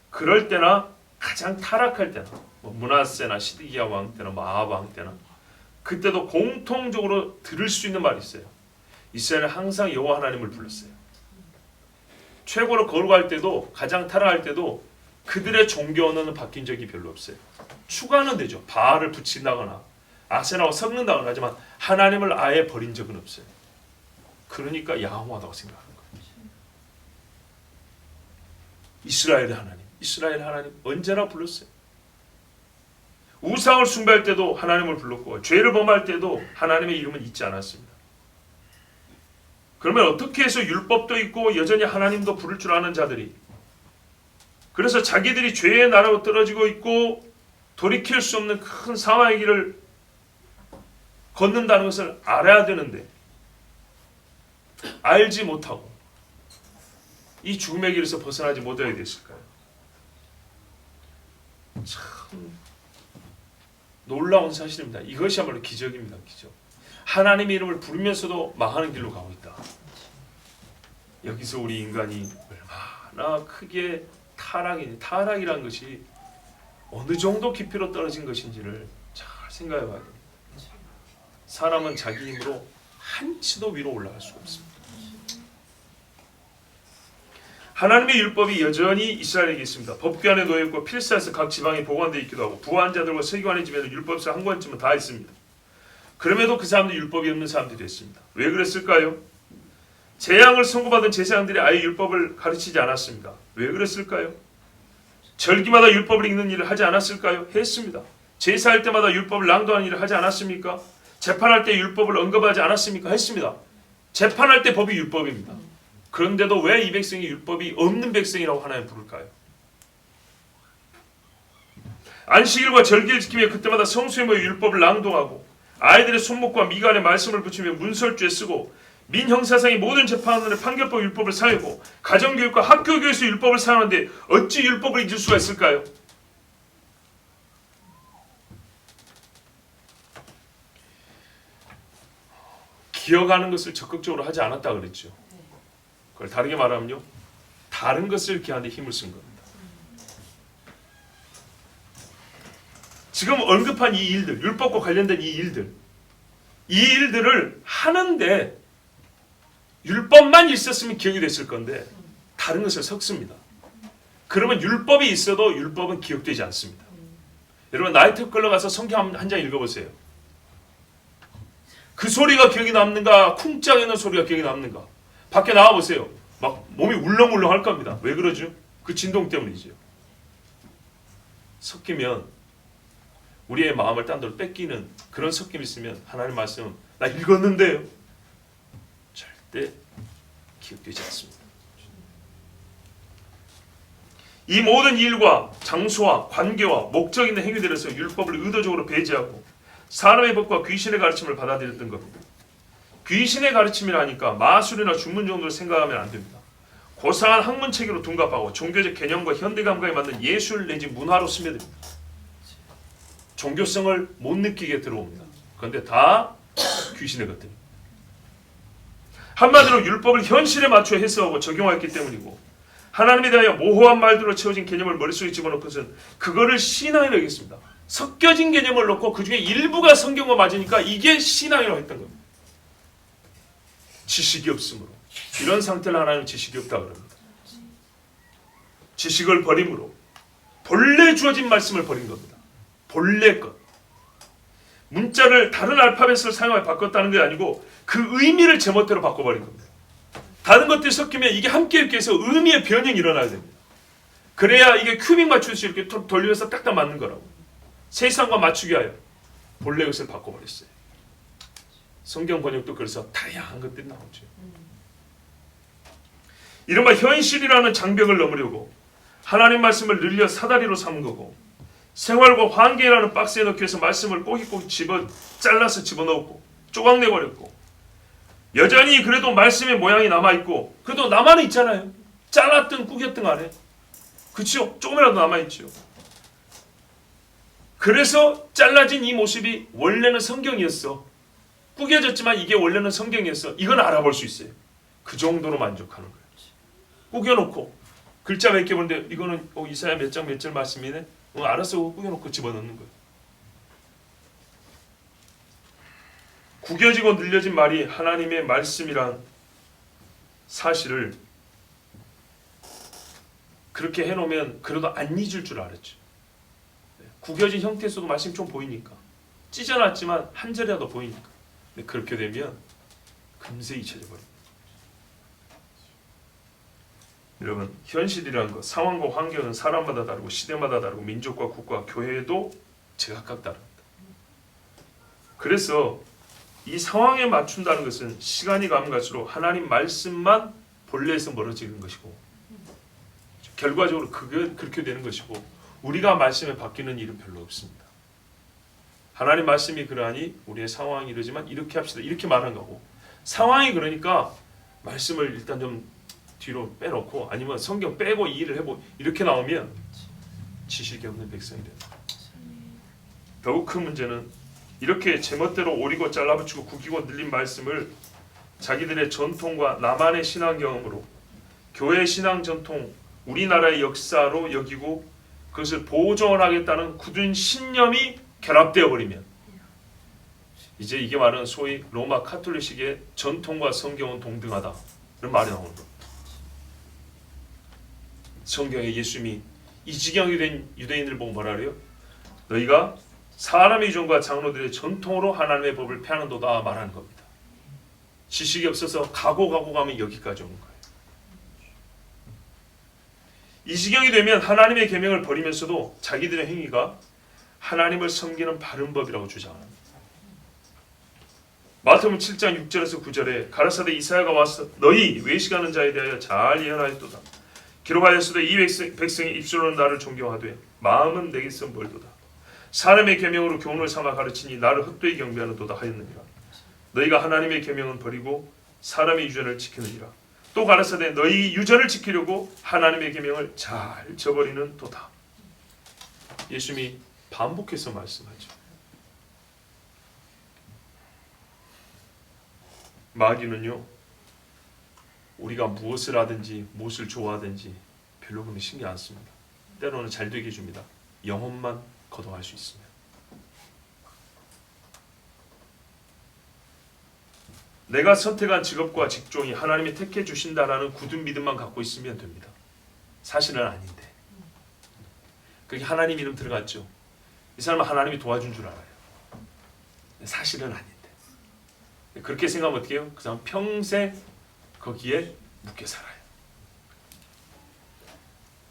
그럴 때나 가장 타락할 때나 므낫세나 시드기야 왕 때나 마압 왕 때나 그때도 공통적으로 들을 수 있는 말이 있어요. 이스라엘은 항상 여호와 하나님을 불렀어요. 최고로 거룩할 때도 가장 타락할 때도 그들의 종교 언어는 바뀐 적이 별로 없어요. 추가는 되죠. 바알을 붙인다거나 아세나와 섞는다거나 하지만 하나님을 아예 버린 적은 없어요. 그러니까 양호하다고 생각하는 거예요. 이스라엘의 하나님 언제나 불렀어요. 우상을 숭배할 때도 하나님을 불렀고 죄를 범할 때도 하나님의 이름은 잊지 않았습니다. 그러면 어떻게 해서 율법도 있고 여전히 하나님도 부를 줄 아는 자들이 그래서 자기들이 죄의 나라로 떨어지고 있고 돌이킬 수 없는 큰 사망의 길을 걷는다는 것을 알아야 되는데 알지 못하고 이 죽음의 길에서 벗어나지 못하게 됐을까요? 참 놀라운 사실입니다. 이것이야말로 기적입니다. 기적. 하나님의 이름을 부르면서도 망하는 길로 가고 있다. 여기서 우리 인간이 얼마나 얼마나 크게 타락이라는 것이 어느 정도 깊이로 떨어진 것인지를 잘 생각해 봐야 됩니다. 사람은 자기 힘으로 한치도 위로 올라갈 수가 없습니다. 하나님의 율법이 여전히 이스라엘에게 있습니다. 법궤 안에 놓여있고 필사에서 각 지방에 보관되어 있기도 하고 부한 자들과 서기관의 집에는 율법서 한 권쯤은 다 있습니다. 그럼에도 그 사람들이 율법이 없는 사람들이 있습니다. 왜 그랬을까요? 재앙을 선고받은 제사장들이 아예 율법을 가르치지 않았습니다. 왜 그랬을까요? 절기마다 율법을 읽는 일을 하지 않았을까요? 했습니다. 제사할 때마다 율법을 낭독하는 일을 하지 않았습니까? 재판할 때 율법을 언급하지 않았습니까? 했습니다. 재판할 때 법이 율법입니다. 그런데도 왜 이 백성이 율법이 없는 백성이라고 하나님 부를까요? 안식일과 절기를 지키며 그때마다 성수에 모여 율법을 낭독하고 아이들의 손목과 미간에 말씀을 붙이며 문설주에 쓰고 민형사상의 모든 재판원의 판결법 율법을 사용하고 가정교육과 학교교에서 율법을 사용하는데 어찌 율법을 잊을 수가 있을까요? 기억하는 것을 적극적으로 하지 않았다 그랬죠. 그걸 다르게 말하면요, 다른 것을 기하는데 힘을 쓴 겁니다. 지금 언급한 이 일들, 율법과 관련된 이 일들을 하는데 율법만 있었으면 기억이 됐을 건데 다른 것을 섞습니다. 그러면 율법이 있어도 율법은 기억되지 않습니다. 여러분 나이트클럽 가서 성경 한 장 읽어보세요. 그 소리가 기억이 남는가? 쿵짝이는 소리가 기억이 남는가? 밖에 나와보세요. 막 몸이 울렁울렁 할 겁니다. 왜 그러죠? 그 진동 때문이죠. 섞이면 우리의 마음을 딴 데로 뺏기는 그런 섞임이 있으면 하나님 말씀 나 읽었는데요. 절대 기억되지 않습니다. 이 모든 일과 장소와 관계와 목적 있는 행위들에서 율법을 의도적으로 배제하고 사람의 법과 귀신의 가르침을 받아들였던 겁니다. 귀신의 가르침이라니까 마술이나 주문 정도를 생각하면 안 됩니다. 고상한 학문체계로 둔갑하고 종교적 개념과 현대 감각에 맞는 예술 내지 문화로 스며듭니다. 종교성을 못 느끼게 들어옵니다. 그런데 다 귀신의 것들입니다. 한마디로 율법을 현실에 맞춰 해석하고 적용했기 때문이고 하나님에 대하여 모호한 말들로 채워진 개념을 머릿속에 집어넣고선 그거를 신앙이라고 했습니다. 섞여진 개념을 넣고 그 중에 일부가 성경과 맞으니까 이게 신앙이라고 했던 겁니다. 지식이 없으므로 이런 상태를 하나님은 지식이 없다고 그럽니다. 지식을 버림으로 본래 주어진 말씀을 버린 겁니다. 본래 것. 문자를 다른 알파벳을 사용하여 바꿨다는 게 아니고 그 의미를 제멋대로 바꿔버린 겁니다. 다른 것들이 섞이면 이게 함께 있기 위해서 의미의 변형이 일어나야 됩니다. 그래야 이게 큐빅 맞추듯이 이렇게 돌리면서 딱딱 맞는 거라고. 세상과 맞추기 하여 본래 것을 바꿔버렸어요. 성경 번역도 그래서 다양한 것들이 나오죠. 이른바 현실이라는 장벽을 넘으려고 하나님 말씀을 늘려 사다리로 삼은 거고 생활과 환경이라는 박스에 넣기 위해서 말씀을 꼬깃꼬깃 잘라서 집어넣었고 쪼각내버렸고 여전히 그래도 말씀의 모양이 남아있고 그래도 나만은 있잖아요. 잘랐든 구겼든 간에 그렇죠? 조금이라도 남아있죠. 그래서 잘라진 이 모습이 원래는 성경이었어. 구겨졌지만 이게 원래는 성경이었어. 이건 알아볼 수 있어요. 그 정도로 만족하는 거예요. 구겨놓고 글자 몇 개 보는데 이거는 이사야 몇 장 몇 절 말씀이네. 알았어. 구겨놓고 집어넣는 거예요. 구겨지고 늘려진 말이 하나님의 말씀이란 사실을 그렇게 해놓으면 그래도 안 잊을 줄 알았죠. 구겨진 형태에서도 말씀이 좀 보이니까 찢어놨지만 한 절이라도 보이니까 근데 그렇게 되면 금세 잊혀져 버립니다. 여러분 현실이라는 것 상황과 환경은 사람마다 다르고 시대마다 다르고 민족과 국가 교회도 제각각 다릅니다. 그래서 이 상황에 맞춘다는 것은 시간이 가면 갈수록 하나님 말씀만 본래에서 멀어지는 것이고 결과적으로 그렇게 되는 것이고 우리가 말씀에 바뀌는 일은 별로 없습니다. 하나님 말씀이 그러하니 우리의 상황이 이러지만 이렇게 합시다. 이렇게 말한 거고 상황이 그러니까 말씀을 일단 좀 뒤로 빼놓고 아니면 성경 빼고 이 일을 해보고 이렇게 나오면 지식이 없는 백성이 된다. 더욱 큰 문제는 이렇게 제멋대로 오리고 잘라붙이고 구기고 늘린 말씀을 자기들의 전통과 나만의 신앙 경험으로 교회 신앙 전통 우리나라의 역사로 여기고 그것을 보존하겠다는 굳은 신념이 결합되어 버리면 이제 이게 말하는 소위 로마 카톨릭식의 전통과 성경은 동등하다 이런 말이 나오는 겁니다. 성경에 예수님이 이 지경이 된 유대인들 보고 뭐라 그래요? 너희가 사람의 유전과 장로들의 전통으로 하나님의 법을 폐하는도다 말하는 겁니다. 지식이 없어서 가고 가면 여기까지 오는 거예요. 이 지경이 되면 하나님의 계명을 버리면서도 자기들의 행위가 하나님을 섬기는 바른 법이라고 주장합니다. 마태복음 7장 6절에서 9절에 가라사대 이사야가 와서 너희 외식하는 자에 대하여 잘 예언하였도다. 기록하였으되 이 백성이 입술로는 나를 존경하되 마음은 내게서 멀도다. 사람의 계명으로 교훈을 삼아 가르치니 나를 헛되이 경배하는도다 하였느니라. 너희가 하나님의 계명은 버리고 사람의 유전을 지키느니라. 또 가라사대 너희 유전을 지키려고 하나님의 계명을 잘 저버리는 도다. 예수님이 반복해서 말씀하죠. 마귀는요, 우리가 무엇을 하든지 무엇을 좋아하든지 별로 그런 신경 안 씁니다. 때로는 잘 되게 해줍니다. 영혼만 거둬갈 수 있으면. 내가 선택한 직업과 직종이 하나님이 택해 주신다라는 굳은 믿음만 갖고 있으면 됩니다. 사실은 아닌데. 그게 하나님 이름 들어갔죠. 이 사람은 하나님이 도와준 줄 알아요. 사실은 아닌데. 그렇게 생각하면 어떻게 해요? 그 사람 평생 거기에 묶여 살아요.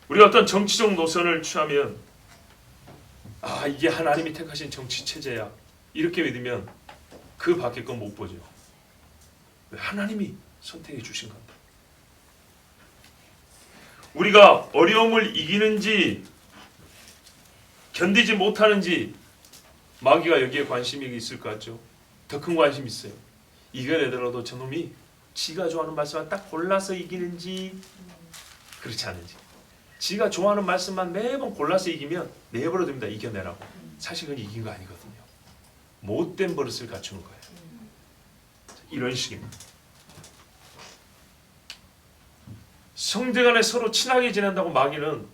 우리가 어떤 정치적 노선을 취하면 이게 하나님이 택하신 정치 체제야 이렇게 믿으면 그 밖에 건 못 보죠. 왜? 하나님이 선택해 주신 겁니다. 우리가 어려움을 이기는지 견디지 못하는지 마귀가 여기에 관심이 있을 것 같죠. 더 큰 관심이 있어요. 이겨내더라도 저놈이 지가 좋아하는 말씀만 딱 골라서 이기는지 그렇지 않은지. 지가 좋아하는 말씀만 매번 골라서 이기면 내버려 둡니다. 이겨내라고. 사실 그건 이긴 거 아니거든요. 못된 버릇을 갖추는 거예요. 이런 식입니다. 성대 간에 서로 친하게 지낸다고 마귀는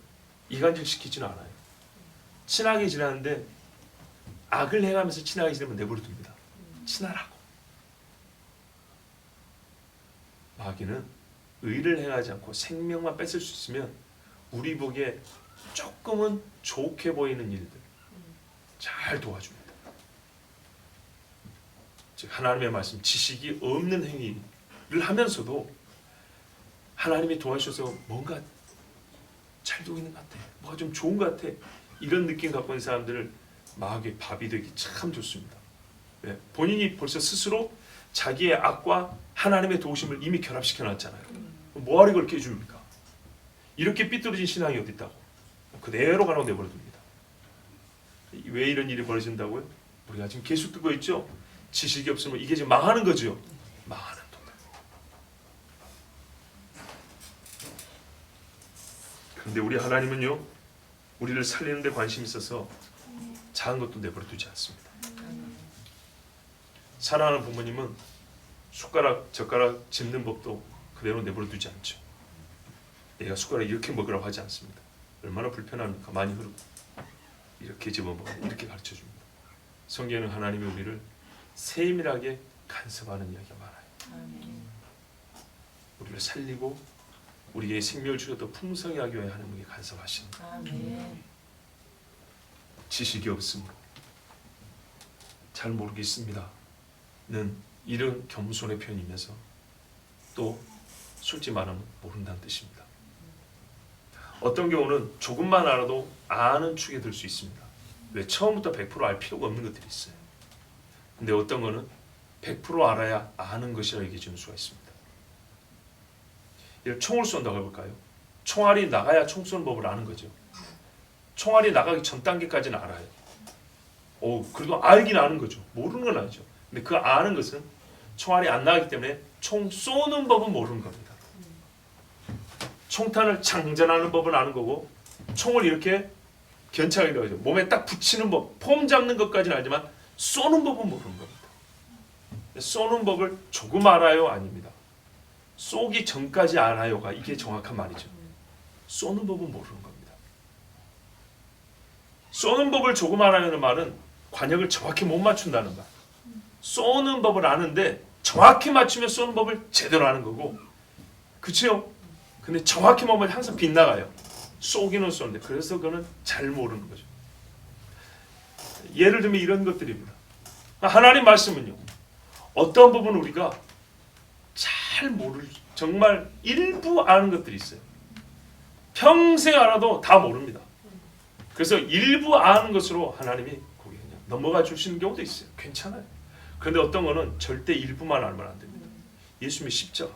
이간질 시키지는 않아요. 친하게 지내는데 악을 행하면서 친하게 지내면 내버려 둡니다. 친하라고. 마귀는 의를 행하지 않고 생명만 뺏을 수 있으면 우리 보기에 조금은 좋게 보이는 일들 잘 도와줍니다. 즉 하나님의 말씀, 지식이 없는 행위를 하면서도 하나님이 도와주셔서 뭔가 잘 되고 있는 것 같아, 뭐가 좀 좋은 것 같아, 이런 느낌 갖고 있는 사람들을 마귀의 밥이 되기 참 좋습니다. 왜? 본인이 벌써 스스로 자기의 악과 하나님의 도우심을 이미 결합시켜 놨잖아요. 뭐하러 그렇게 해줍니까? 이렇게 삐뚤어진 신앙이 어디 있다고. 그대로 가라고 내버려 둡니다. 왜 이런 일이 벌어진다고요? 우리가 지금 계속 듣고 있죠? 지식이 없으면 이게 지금 망하는 거죠. 망하는 동네. 그런데 우리 하나님은요, 우리를 살리는 데 관심이 있어서 작은 것도 내버려 두지 않습니다. 사랑하는 부모님은 숟가락, 젓가락 짚는 법도 그대로 내버려 두지 않죠. 내가 숟가락 이렇게 먹으라고 하지 않습니다. 얼마나 불편합니까? 많이 흐르고 이렇게 집어먹어, 이렇게 가르쳐줍니다. 성경에는 하나님이 우리를 세밀하게 간섭하는 이야기가 많아요. 우리를 살리고 우리에게 생명을 주어 더 풍성히 하기 위해 하나님께 간섭하시는 거예요. 지식이 없으므로 잘 모르겠습니다 는 이런 겸손의 표현이면서 또 솔직히 말하면 모른다는 뜻입니다. 어떤 경우는 조금만 알아도 아는 축에 들 수 있습니다. 왜? 처음부터 100% 알 필요가 없는 것들이 있어요. 근데 어떤 거는 100% 알아야 아는 것이라 얘기해 주는 수가 있습니다. 예를 총을 쏜다고 해볼까요? 총알이 나가야 총 쏘는 법을 아는 거죠. 총알이 나가기 전 단계까지는 알아요. 그래도 알긴 아는 거죠. 모르는 건 아니죠. 근데 그 아는 것은 총알이 안 나가기 때문에 총 쏘는 법은 모르는 겁니다. 총탄을 장전하는 법은 아는 거고, 총을 이렇게 견착하게 되죠. 몸에 딱 붙이는 법, 폼 잡는 것까지는 알지만 쏘는 법은 모르는 겁니다. 쏘는 법을 조금 알아요? 아닙니다. 쏘기 전까지 알아요가 이게 정확한 말이죠. 쏘는 법은 모르는 겁니다. 쏘는 법을 조금 알아내는 말은 관역을 정확히 못 맞춘다는 말. 쏘는 법을 아는데 정확히 맞추면 쏘는 법을 제대로 아는 거고, 그렇죠? 근데 정확히 보면 항상 빗나가요. 쏘기는 쏘는데 그래서 그거는 잘 모르는 거죠. 예를 들면 이런 것들입니다. 하나님 말씀은요, 어떤 부분은 우리가 잘 모를, 정말 일부 아는 것들이 있어요. 평생 알아도 다 모릅니다. 그래서 일부 아는 것으로 하나님이 거기 그냥 넘어가 주시는 경우도 있어요. 괜찮아요. 그런데 어떤 거는 절대 일부만 알면 안 됩니다. 예수님의 십자가,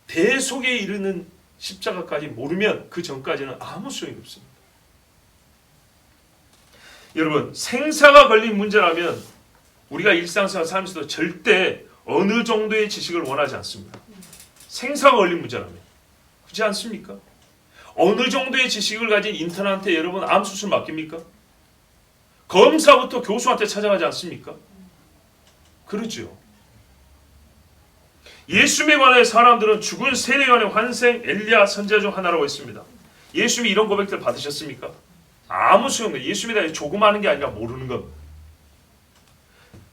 대속에 이르는 십자가까지 모르면 그 전까지는 아무 소용이 없습니다. 여러분, 생사가 걸린 문제라면 우리가 일상생활 살면서도 절대 어느 정도의 지식을 원하지 않습니다. 생사가 걸린 문제라면. 그렇지 않습니까? 어느 정도의 지식을 가진 인턴한테 여러분 암 수술 맡깁니까? 검사부터 교수한테 찾아가지 않습니까? 그렇죠. 예수님에 관해 사람들은 죽은 세례요한의 환생, 엘리야 선지자 중 하나라고 했습니다. 예수님이 이런 고백들 받으셨습니까? 아무 소용없어요. 예수님에 대해 조금 아는 게 아니라 모르는 겁니다.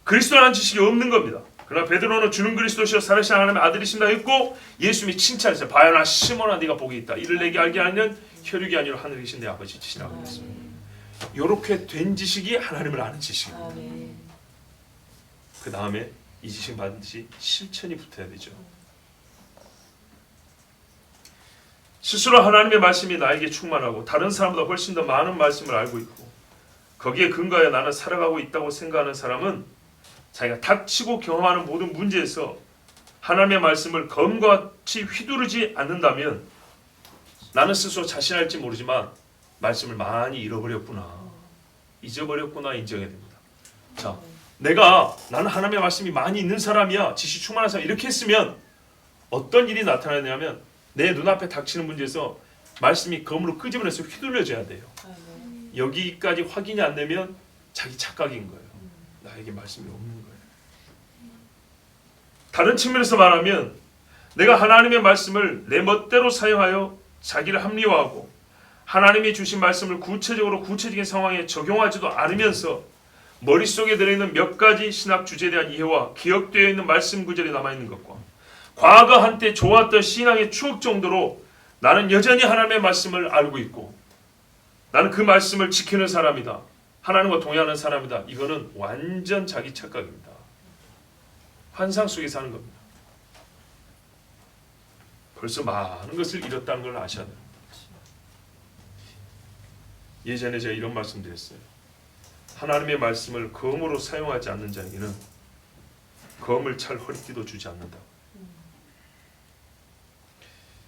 그리스도라는 지식이 없는 겁니다. 그러나 베드로는 주는 그리스도시여 살아계신 하나님의 아들이신다 했고, 예수님이 칭찬했어요. 바요나 시몬아 네가 복이 있다. 이를 내게 알게 하는 혈육이 아니라 하늘에 계신 내 아버지 지시라고 했습니다. 이렇게 된 지식이 하나님을 아는 지식입니다. 그 다음에 이 지식 반드시 실천이 붙어야 되죠. 스스로 하나님의 말씀이 나에게 충만하고 다른 사람보다 훨씬 더 많은 말씀을 알고 있고 거기에 근거하여 나는 살아가고 있다고 생각하는 사람은 자기가 닥치고 경험하는 모든 문제에서 하나님의 말씀을 검과 같이 휘두르지 않는다면 나는 스스로 자신할지 모르지만 말씀을 많이 잃어버렸구나, 잊어버렸구나 인정해야 됩니다. 자, 나는 하나님의 말씀이 많이 있는 사람이야, 지식 충만한 사람, 이렇게 했으면 어떤 일이 나타나냐면 내 눈앞에 닥치는 문제에서 말씀이 검으로 끄집어내서 휘둘려져야 돼요. 여기까지 확인이 안 되면 자기 착각인 거예요. 나에게 말씀이 없는 거예요. 다른 측면에서 말하면 내가 하나님의 말씀을 내 멋대로 사용하여 자기를 합리화하고 하나님이 주신 말씀을 구체적인 상황에 적용하지도 않으면서 머릿속에 들어있는 몇 가지 신학 주제에 대한 이해와 기억되어 있는 말씀 구절이 남아있는 것과 과거 한때 좋았던 신앙의 추억 정도로 나는 여전히 하나님의 말씀을 알고 있고 나는 그 말씀을 지키는 사람이다, 하나님과 동의하는 사람이다, 이거는 완전 자기 착각입니다. 환상 속에 사는 겁니다. 벌써 많은 것을 잃었다는 걸 아셔야 됩니다. 예전에 제가 이런 말씀 드렸어요. 하나님의 말씀을 검으로 사용하지 않는 자에게는 검을 찰 허리띠도 주지 않는다.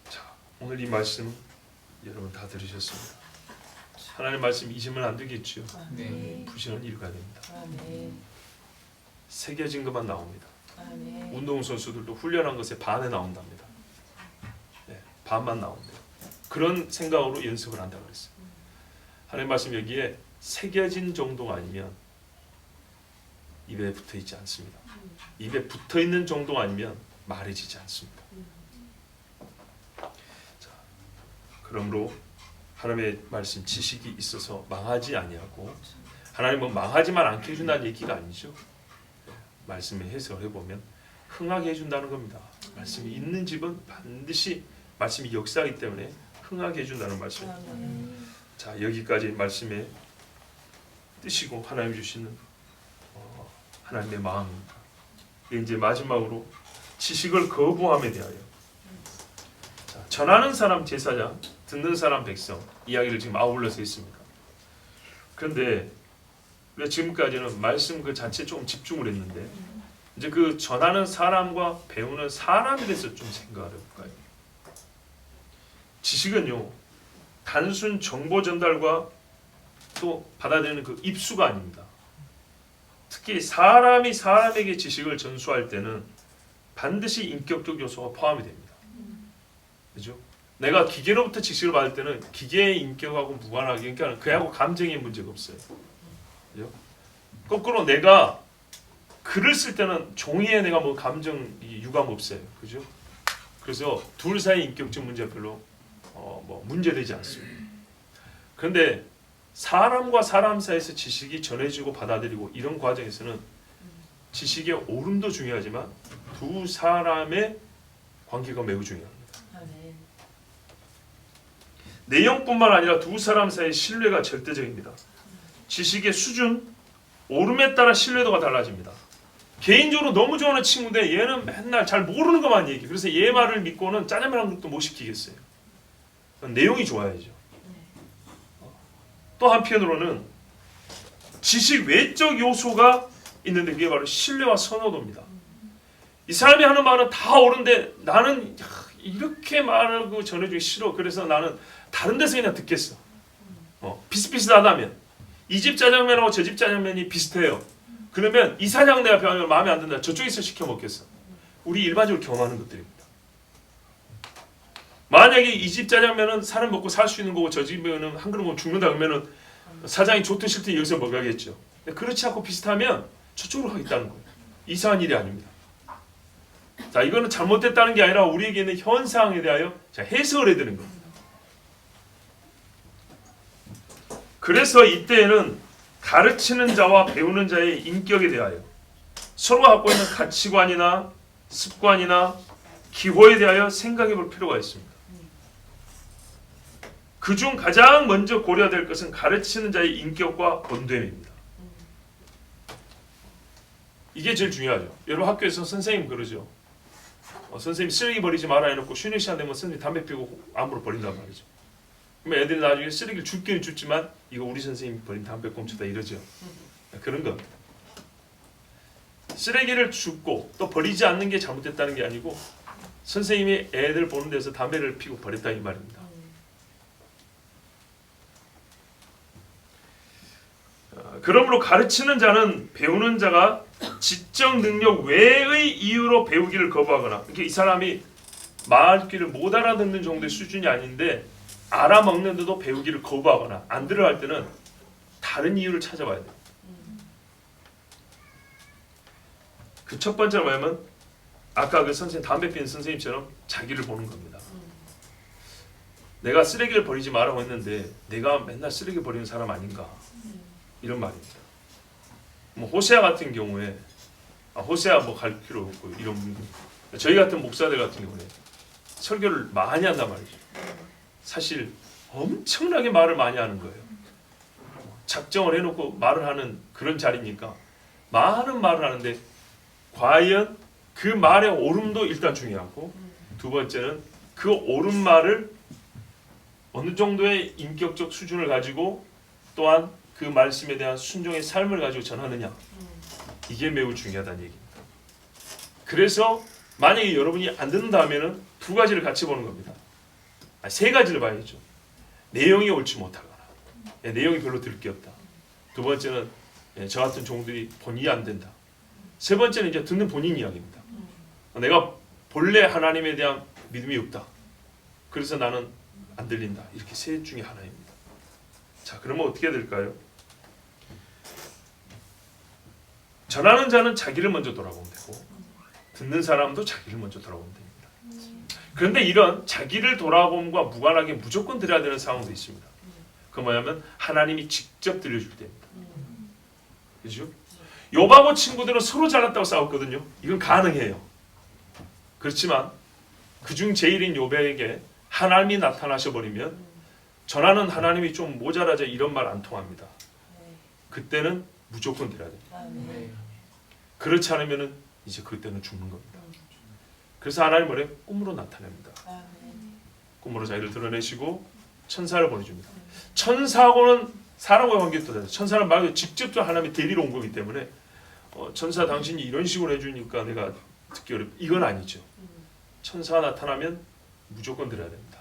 자, 오늘 이 말씀 여러분 다 들으셨습니다. 하나님의 말씀 잊으면 안 되겠죠. 네. 부지런히 읽어야 됩니다. 아멘. 새겨진 것만 나옵니다. 아멘. 운동선수들도 훈련한 것에 반에 나온답니다. 네, 반만 나옵니다. 그런 생각으로 연습을 한다고 그랬어요. 하나님 말씀 여기에 새겨진 정도가 아니면 입에 붙어있지 않습니다. 입에 붙어있는 정도가 아니면 말해지지 않습니다. 자, 그러므로 하나님의 말씀 지식이 있어서 망하지 아니하고 하나님은 망하지만 않게 해준다는 얘기가 아니죠. 말씀의 해석을 해보면 흥하게 해준다는 겁니다. 말씀이 있는 집은 반드시 말씀이 역사하기 때문에 흥하게 해준다는 말씀입니다. 자, 여기까지 말씀의 뜻이고 하나님 주시는 하나님의 마음입니다. 이제 마지막으로 지식을 거부함에 대하여, 자, 전하는 사람 제사장, 듣는 사람 백성 이야기를 지금 아울러서 했습니다. 그런데 우리가 지금까지는 말씀 그 자체에 조금 집중을 했는데 이제 그 전하는 사람과 배우는 사람에 대해서 좀 생각을 해볼까요? 지식은요, 단순 정보 전달과 또 받아들이는 그 입수가 아닙니다. 특히 사람이 사람에게 지식을 전수할 때는 반드시 인격적 요소가 포함이 됩니다. 그죠? 내가 기계로부터 지식을 받을 때는 기계의 인격하고 무관하게, 그러니까 그하고 감정의 문제가 없어요. 그죠? 거꾸로 내가 글을 쓸 때는 종이에 내가 뭐 감정 유감 없어요. 그죠? 그래서 둘 사이 인격적 문제 별로 뭐 문제되지 않습니다. 그런데 사람과 사람 사이에서 지식이 전해지고 받아들이고 이런 과정에서는 지식의 옳음도 중요하지만 두 사람의 관계가 매우 중요합니다. 아멘. 내용뿐만 아니라 두 사람 사이의 신뢰가 절대적입니다. 지식의 수준, 옳음에 따라 신뢰도가 달라집니다. 개인적으로 너무 좋아하는 친구인데 얘는 맨날 잘 모르는 것만 얘기해. 그래서 얘 말을 믿고는 짜장면 한 그릇도 못 시키겠어요. 내용이 좋아야죠. 또 한편으로는 지식 외적 요소가 있는데 그게 바로 신뢰와 선호도입니다. 이 사람이 하는 말은 다 옳은데 나는 이렇게 말하고 전해주기 싫어. 그래서 나는 다른 데서 그냥 듣겠어. 비슷비슷하다면 이 집 짜장면하고 저 집 짜장면이 비슷해요. 그러면 이 사장 내가 배우면 마음에 안 든다. 저쪽에서 시켜 먹겠어. 우리 일반적으로 경험하는 것들입니다. 만약에 이 집 짜장면은 사람 먹고 살 수 있는 거고 저 집은 한 그릇 먹으면 죽는다 그러면은 사장이 좋든 싫든 여기서 먹어야겠죠. 그렇지 않고 비슷하면 저쪽으로 가겠다는 거예요. 이상한 일이 아닙니다. 자, 이거는 잘못됐다는 게 아니라 우리에게 있는 현상에 대하여 해석을 해야 되는 겁니다. 그래서 이때에는 가르치는 자와 배우는 자의 인격에 대하여 서로가 갖고 있는 가치관이나 습관이나 기호에 대하여 생각해 볼 필요가 있습니다. 그중 가장 먼저 고려해야 될 것은 가르치는 자의 인격과 본됨입니다. 이게 제일 중요하죠. 여러분 학교에서 선생님 그러죠. 선생님 쓰레기 버리지 마라 해놓고 쉬는 시간 되면 선생님 담배 피우고 암으로 버린단 말이죠. 그러면 애들이 나중에 쓰레기를 줍기는 줍지만 이거 우리 선생님이 버린 담배꽁초다 이러죠. 그런 겁니다. 쓰레기를 줍고 또 버리지 않는 게 잘못됐다는 게 아니고 선생님이 애들 보는 데서 담배를 피우고 버렸다 이 말입니다. 그러므로 가르치는 자는 배우는 자가 지적 능력 외의 이유로 배우기를 거부하거나 이렇게 이 사람이 말귀를 못 알아듣는 정도의 수준이 아닌데 알아먹는데도 배우기를 거부하거나 안 들어갈 때는 다른 이유를 찾아봐야 돼요. 그 첫 번째는 뭐냐면 아까 그 선생님 담배 피는 선생님처럼 자기를 보는 겁니다. 내가 쓰레기를 버리지 말라고 했는데 내가 맨날 쓰레기 버리는 사람 아닌가 이런 말입니다. 뭐 호세아 같은 경우에 호세아 뭐 갈 필요 없고 이런 분들 저희 같은 목사들 같은 경우에 설교를 많이 한단 말이죠. 사실 엄청나게 말을 많이 하는 거예요. 작정을 해놓고 말을 하는 그런 자리니까 많은 말을 하는데 과연 그 말의 옳음도 일단 중요하고 두 번째는 그 옳은 말을 어느 정도의 인격적 수준을 가지고 또한 그 말씀에 대한 순종의 삶을 가지고 전하느냐 이게 매우 중요하다는 얘기입니다. 그래서 만약에 여러분이 안 듣는다면은 두 가지를 같이 보는 겁니다. 세 가지를 봐야죠. 내용이 옳지 못하거나 내용이 별로 들을 게 없다. 두 번째는 저 같은 종들이 본인이 안 된다. 세 번째는 이제 듣는 본인 이야기입니다. 내가 본래 하나님에 대한 믿음이 없다. 그래서 나는 안 들린다. 이렇게 셋 중에 하나입니다. 자, 그러면 어떻게 될까요? 전하는 자는 자기를 먼저 돌아보면 되고 듣는 사람도 자기를 먼저 돌아보면 됩니다. 그런데 이런 자기를 돌아봄과 무관하게 무조건 들어야 되는 상황도 있습니다. 그 뭐냐면 하나님이 직접 들려줄 때입니다. 그렇죠? 욥하고 친구들은 서로 잘났다고 싸웠거든요. 이건 가능해요. 그렇지만 그중 제일인 욥에게 하나님이 나타나셔 버리면 전하는 하나님이 좀 모자라자 이런 말 안 통합니다. 그때는 무조건 드려야 됩니다. 그렇지 않으면 이제 그때는 죽는 겁니다. 그래서 하나님 뭐래? 꿈으로 나타냅니다. 꿈으로 자기를 드러내시고 천사를 보내줍니다. 천사하고는 사람과의 관계도 다르죠. 천사는 말 직접 하나님이 데리러 온 거기 때문에 천사 당신이 이런 식으로 해주니까 내가 듣기 어렵다. 이건 아니죠. 천사가 나타나면 무조건 드려야 됩니다.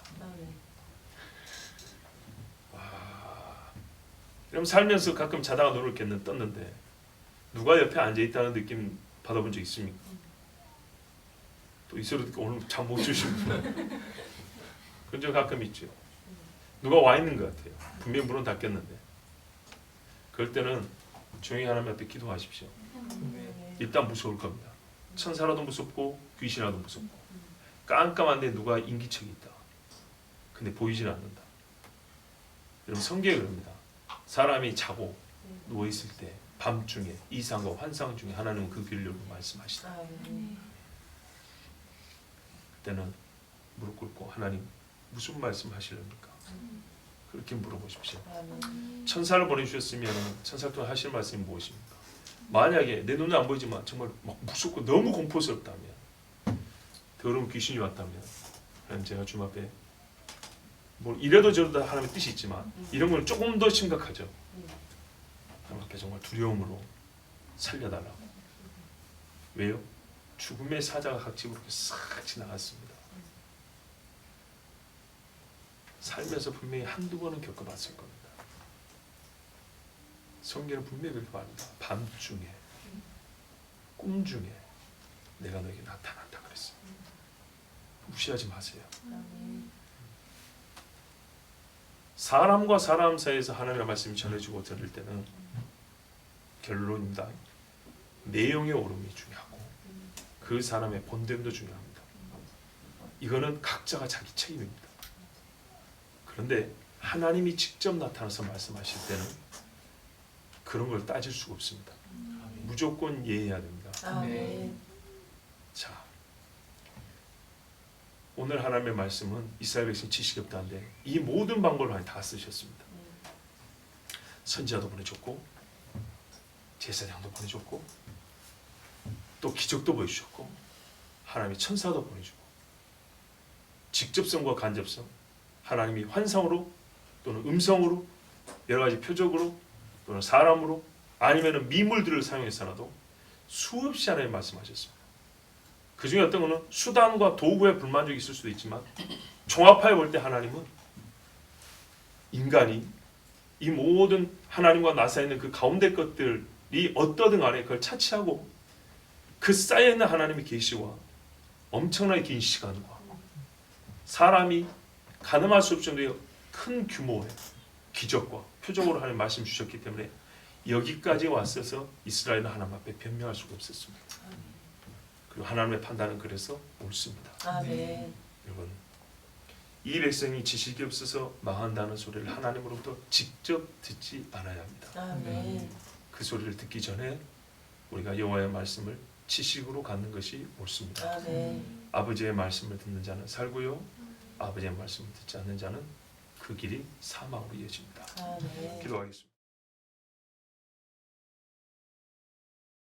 그럼 살면서 가끔 자다가 눈을 떴는데 누가 옆에 앉아있다는 느낌 받아본 적 있습니까? 또 이 소리 듣고 오늘 잠 못 주시는 그런 적 가끔 있죠. 누가 와 있는 것 같아요. 분명히 문은 닫혔는데 그럴 때는 조용히 하나님 앞에 기도하십시오. 일단 무서울 겁니다. 천사라도 무섭고 귀신이라도 무섭고 깜깜한데 누가 인기척이 있다. 근데 보이진 않는다. 여러분 성경에 그럽니다. 사람이 자고 누워 있을 때 밤중에 이상과 환상 중에 하나님은 그 길을 열고 말씀하시다. 그때는 무릎 꿇고 하나님 무슨 말씀하시렵니까? 그렇게 물어보십시오. 천사를 보내주셨으면 천사를 통해 하실 말씀이 무엇입니까? 만약에 내 눈에 안 보이지만 정말 막 무섭고 너무 공포스럽다면, 더러운 귀신이 왔다면, 하나님 제가 주님 앞에 뭐 이래도 저래도 하나님의 뜻이 있지만 이런 건 조금 더 심각하죠. 하나님 앞에 정말 두려움으로 살려달라고. 왜요? 죽음의 사자가 각집으로 싹 지나갔습니다. 살면서 분명히 한두 번은 겪어봤을 겁니다. 성경은 분명히 그렇게 말합니다. 밤중에, 꿈중에 내가 너에게 나타난다 그랬어요. 무시하지 마세요. 사람과 사람 사이에서 하나님의 말씀이 전해지고 들을 때는 결론입니다. 내용의 옳음이 중요하고 그 사람의 본됨도 중요합니다. 이거는 각자가 자기 책임입니다. 그런데 하나님이 직접 나타나서 말씀하실 때는 그런 걸 따질 수가 없습니다. 무조건 예의해야 됩니다. 자, 오늘 하나님의 말씀은 이스라엘 백성 지식이 없다는데 이 모든 방법을 하나님 다 쓰셨습니다. 선지자도 보내줬고 제사장도 보내줬고 또 기적도 보여주셨고 하나님이 천사도 보내주고 직접성과 간접성, 하나님이 환상으로 또는 음성으로 여러 가지 표적으로 또는 사람으로 아니면 미물들을 사용해서라도 수없이 하나님 말씀하셨습니다. 그 중에 어떤 것은 수단과 도구에 불만족이 있을 수도 있지만 종합하여 볼 때 하나님은 인간이 이 모든 하나님과 나사있는 그 가운데 것들이 어떠든 간에 그걸 차치하고 그 쌓여있는 하나님의 계시와 엄청나게 긴 시간과 사람이 가늠할 수 없을 정도의 큰 규모의 기적과 표적으로 하나님 말씀 주셨기 때문에 여기까지 왔어서 이스라엘은 하나님 앞에 변명할 수가 없었습니다. 그리고 하나님의 판단은 그래서 옳습니다. 여러분, 이 백성이 지식이 없어서 망한다는 소리를 하나님으로부터 직접 듣지 않아야 합니다. 그 소리를 듣기 전에 우리가 여호와의 말씀을 지식으로 갖는 것이 옳습니다. 아버지의 말씀을 듣는 자는 살고요, 아버지의 말씀을 듣지 않는 자는 그 길이 사망으로 이어집니다. 기도하겠습니다.